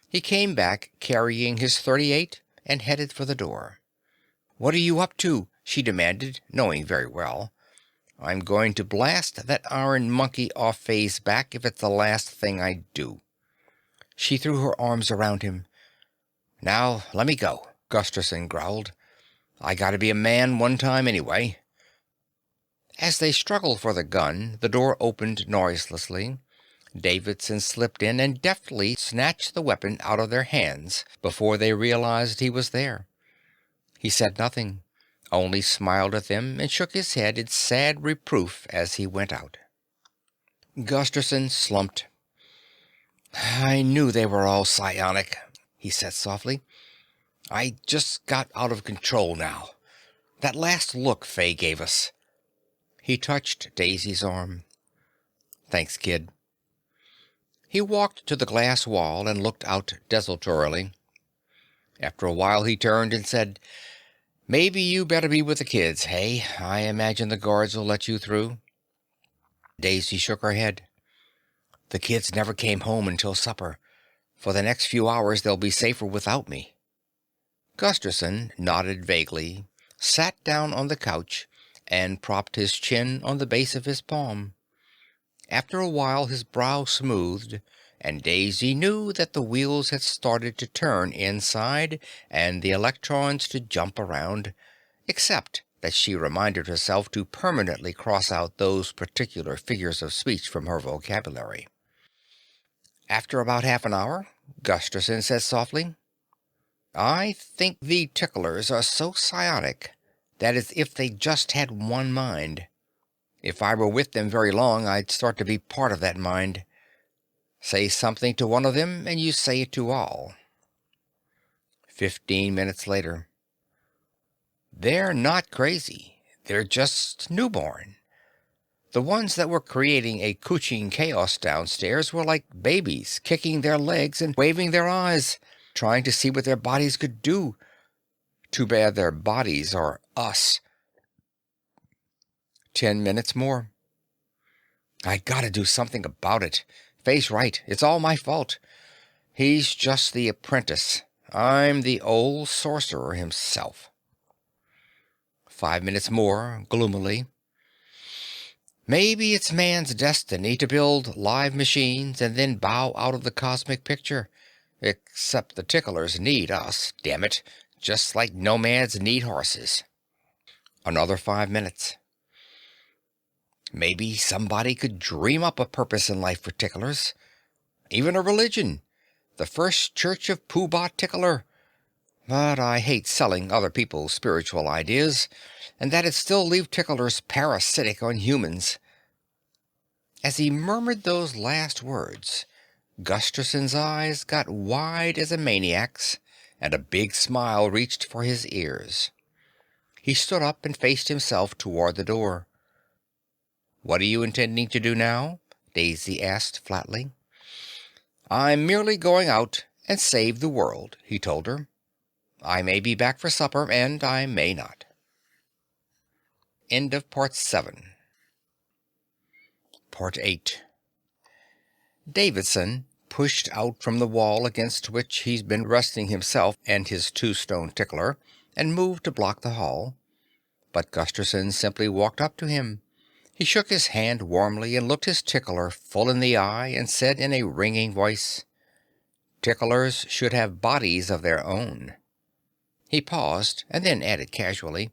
He came back carrying his .38, and headed for the door. "What are you up to?" she demanded, knowing very well. "I'm going to blast that iron monkey off Faye's back if it's the last thing I do." She threw her arms around him. "Now, let me go," Gusterson growled. "I gotta be a man one time anyway." As they struggled for the gun, the door opened noiselessly. Davidson slipped in and deftly snatched the weapon out of their hands before they realized he was there. He said nothing, only smiled at them and shook his head in sad reproof as he went out. Gusterson slumped. "I knew they were all psionic," he said softly. "I just got out of control now. That last look Faye gave us." He touched Daisy's arm. "Thanks, kid." He walked to the glass wall and looked out desultorily. After a while he turned and said, "Maybe you better be with the kids, hey? I imagine the guards will let you through." Daisy shook her head. "The kids never came home until supper. For the next few hours they'll be safer without me." Gusterson nodded vaguely, sat down on the couch, and propped his chin on the base of his palm. After a while his brow smoothed, and Daisy knew that the wheels had started to turn inside and the electrons to jump around, except that she reminded herself to permanently cross out those particular figures of speech from her vocabulary. After about half an hour, Gusterson said softly, "I think the Ticklers are so psionic that it's if they just had one mind. If I were with them very long, I'd start to be part of that mind. Say something to one of them, and you say it to all." 15 minutes later. "They're not crazy. They're just newborn. The ones that were creating a cooching chaos downstairs were like babies, kicking their legs and waving their eyes, trying to see what their bodies could do. Too bad their bodies are us." 10 minutes more. "I gotta do something about it. Faye's right. It's all my fault. He's just the apprentice. I'm the old sorcerer himself." 5 minutes more, gloomily. "Maybe it's man's destiny to build live machines and then bow out of the cosmic picture. Except the Ticklers need us, damn it, just like nomads need horses." Another 5 minutes. "Maybe somebody could dream up a purpose in life for Ticklers. Even a religion. The First Church of Pooh-Bah Tickler. But I hate selling other people's spiritual ideas, and that'd still leave Ticklers parasitic on humans." As he murmured those last words, Gusterson's eyes got wide as a maniac's, and a big smile reached for his ears. He stood up and faced himself toward the door. "What are you intending to do now?" Daisy asked flatly. "I'm merely going out and save the world," he told her. "I may be back for supper, and I may not." End of Part 7. Part 8. Davidson pushed out from the wall against which he'd been resting himself and his two-stone tickler, and moved to block the hall. But Gusterson simply walked up to him. He shook his hand warmly and looked his tickler full in the eye and said in a ringing voice, "Ticklers should have bodies of their own." He paused and then added casually,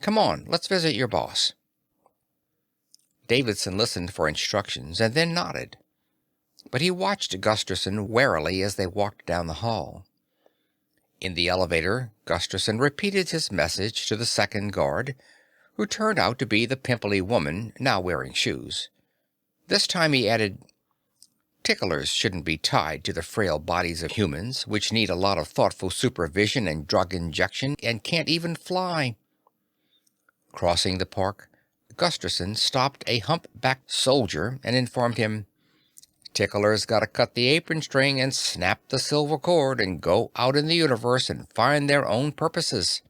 "Come on, let's visit your boss." Davidson listened for instructions and then nodded. But he watched Gusterson warily as they walked down the hall. In the elevator, Gusterson repeated his message to the second guard, who turned out to be the pimply woman now wearing shoes. This time he added, "Ticklers shouldn't be tied to the frail bodies of humans, which need a lot of thoughtful supervision and drug injection and can't even fly." Crossing the park, Gusterson stopped a humpbacked soldier and informed him, "Ticklers gotta cut the apron string and snap the silver cord and go out in the universe and find their own purposes."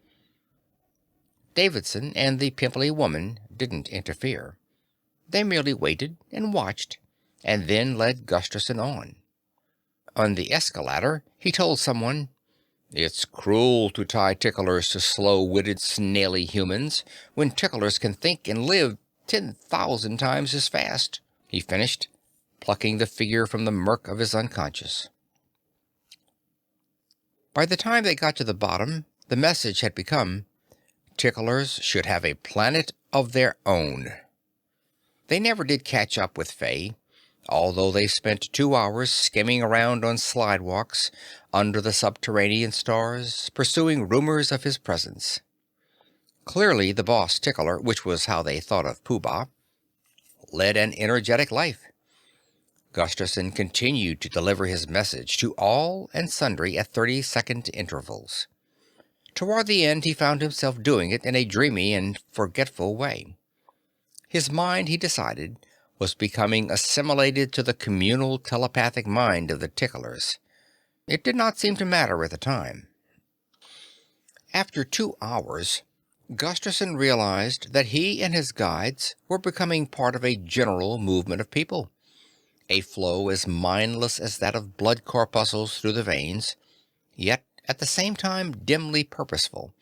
Davidson and the pimply woman didn't interfere. They merely waited and watched, and then led Gusterson on. On the escalator, he told someone, It's cruel to tie ticklers to slow-witted, snaily humans when ticklers can think and live 10,000 times as fast, he finished, plucking the figure from the murk of his unconscious. By the time they got to the bottom, the message had become, ticklers should have a planet of their own. They never did catch up with Faye, although they spent 2 hours skimming around on slidewalks under the subterranean stars, pursuing rumors of his presence. Clearly the boss tickler, which was how they thought of Pooh Bah, led an energetic life. Gusterson continued to deliver his message to all and sundry at 30-second intervals. Toward the end he found himself doing it in a dreamy and forgetful way. His mind, he decided, was becoming assimilated to the communal telepathic mind of the ticklers. It did not seem to matter at the time. After 2 hours, Gusterson realized that he and his guides were becoming part of a general movement of people, a flow as mindless as that of blood corpuscles through the veins, yet at the same time dimly purposeful.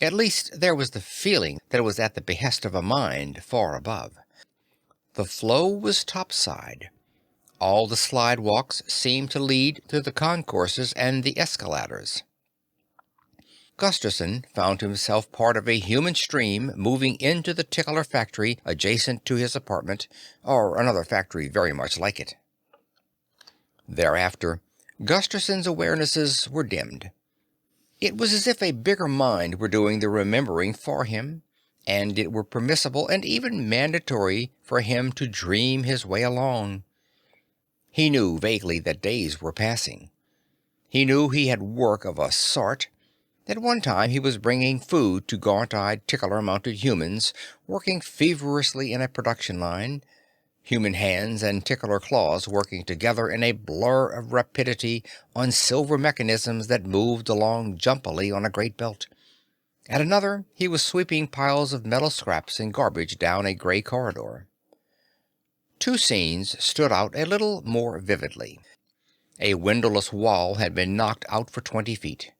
At least there was the feeling that it was at the behest of a mind far above. The flow was topside. All the slidewalks seemed to lead to the concourses and the escalators. Gusterson found himself part of a human stream moving into the tickler factory adjacent to his apartment, or another factory very much like it. Thereafter, Gusterson's awarenesses were dimmed. It was as if a bigger mind were doing the remembering for him, and it were permissible and even mandatory for him to dream his way along. He knew vaguely that days were passing. He knew he had work of a sort. At one time he was bringing food to gaunt-eyed tickler-mounted humans working feverishly in a production line, human hands and tickler claws working together in a blur of rapidity on silver mechanisms that moved along jumpily on a great belt. At another he was sweeping piles of metal scraps and garbage down a gray corridor. Two scenes stood out a little more vividly. A windowless wall had been knocked out for 20 feet.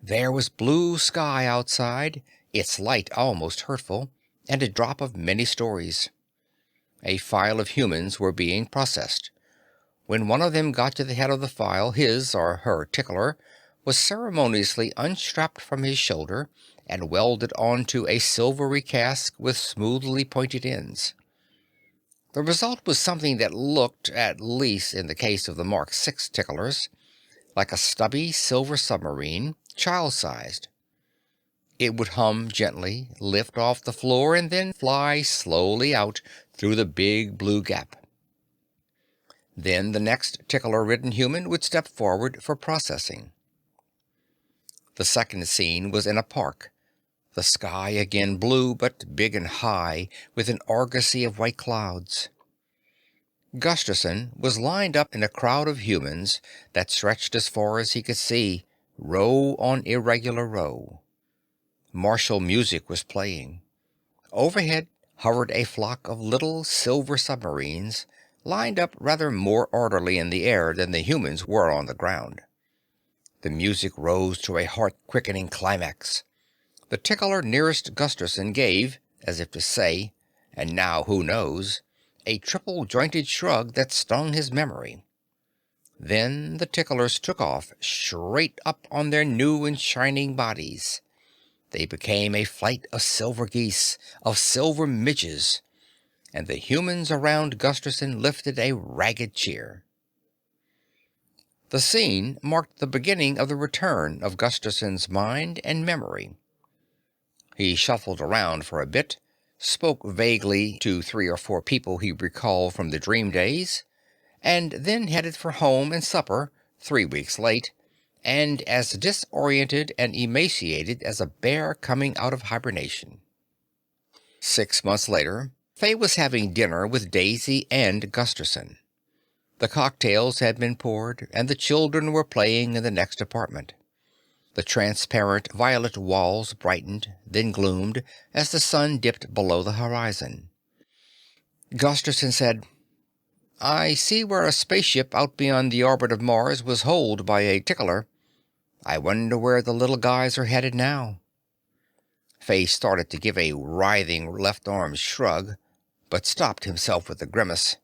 There was blue sky outside, its light almost hurtful, and a drop of many stories. A file of humans were being processed. When one of them got to the head of the file, his or her tickler was ceremoniously unstrapped from his shoulder and welded onto a silvery cask with smoothly pointed ends. The result was something that looked, at least in the case of the Mark 6 ticklers, like a stubby silver submarine, child-sized. It would hum gently, lift off the floor, and then fly slowly out through the big blue gap. Then the next tickler-ridden human would step forward for processing. The second scene was in a park. The sky again blue, but big and high, with an argosy of white clouds. Gusterson was lined up in a crowd of humans that stretched as far as he could see, row on irregular row. Martial music was playing. Overhead hovered a flock of little silver submarines, lined up rather more orderly in the air than the humans were on the ground. The music rose to a heart-quickening climax. The tickler nearest Gusterson gave, as if to say, "And now who knows?" a triple-jointed shrug that stung his memory. Then the ticklers took off straight up on their new and shining bodies. They became a flight of silver geese, of silver midges, and the humans around Gusterson lifted a ragged cheer. The scene marked the beginning of the return of Gusterson's mind and memory. He shuffled around for a bit, spoke vaguely to 3 or 4 people he recalled from the dream days, and then headed for home and supper, 3 weeks late, and as disoriented and emaciated as a bear coming out of hibernation. 6 months later, Faye was having dinner with Daisy and Gusterson. The cocktails had been poured, and the children were playing in the next apartment. The transparent violet walls brightened, then gloomed, as the sun dipped below the horizon. Gusterson said, "I see where a spaceship out beyond the orbit of Mars was holed by a tickler. I wonder where the little guys are headed now. Fay started to give a writhing left arm shrug, but stopped himself with a grimace.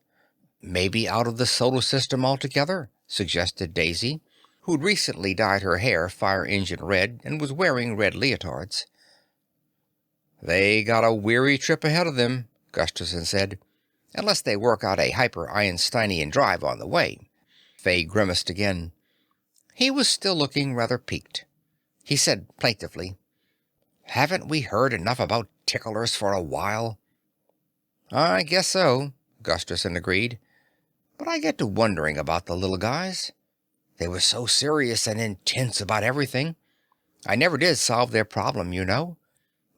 Maybe out of the solar system altogether, suggested Daisy, who'd recently dyed her hair fire engine red and was wearing red leotards. They got a weary trip ahead of them, Gusterson said, unless they work out a hyper-Einsteinian drive on the way. Fay grimaced again. He was still looking rather peaked. He said plaintively, "Haven't we heard enough about ticklers for a while?" "I guess so," Gusterson agreed. "But I get to wondering about the little guys. They were so serious and intense about everything. I never did solve their problem, you know.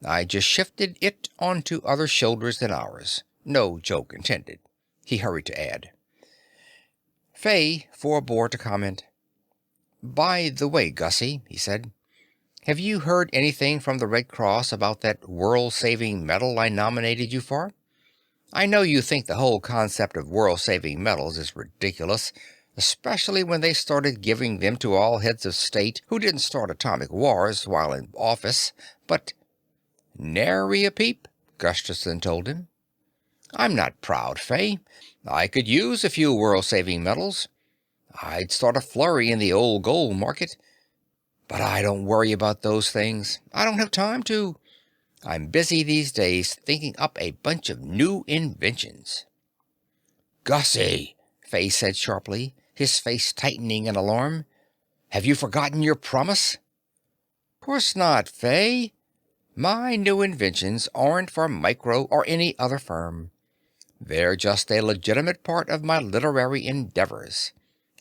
I just shifted it onto other shoulders than ours. No joke intended," he hurried to add. Fay forebore to comment. "By the way, Gussie," he said, "have you heard anything from the Red Cross about that world-saving medal I nominated you for? I know you think the whole concept of world-saving medals is ridiculous, especially when they started giving them to all heads of state who didn't start atomic wars while in office, but—" "Nary a peep," Gusterson told him. "I'm not proud, Fay. I could use a few world-saving medals. I'd start a flurry in the old gold market. But I don't worry about those things. I don't have time to. I'm busy these days thinking up a bunch of new inventions." "Gussie," Fay said sharply, his face tightening in alarm. "Have you forgotten your promise?" "Course not, Fay. My new inventions aren't for Micro or any other firm. They're just a legitimate part of my literary endeavors.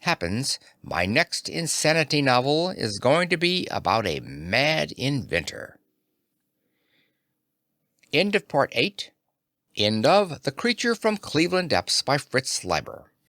Happens my next insanity novel is going to be about a mad inventor." End of Part 8. End of The Creature from Cleveland Depths by Fritz Leiber.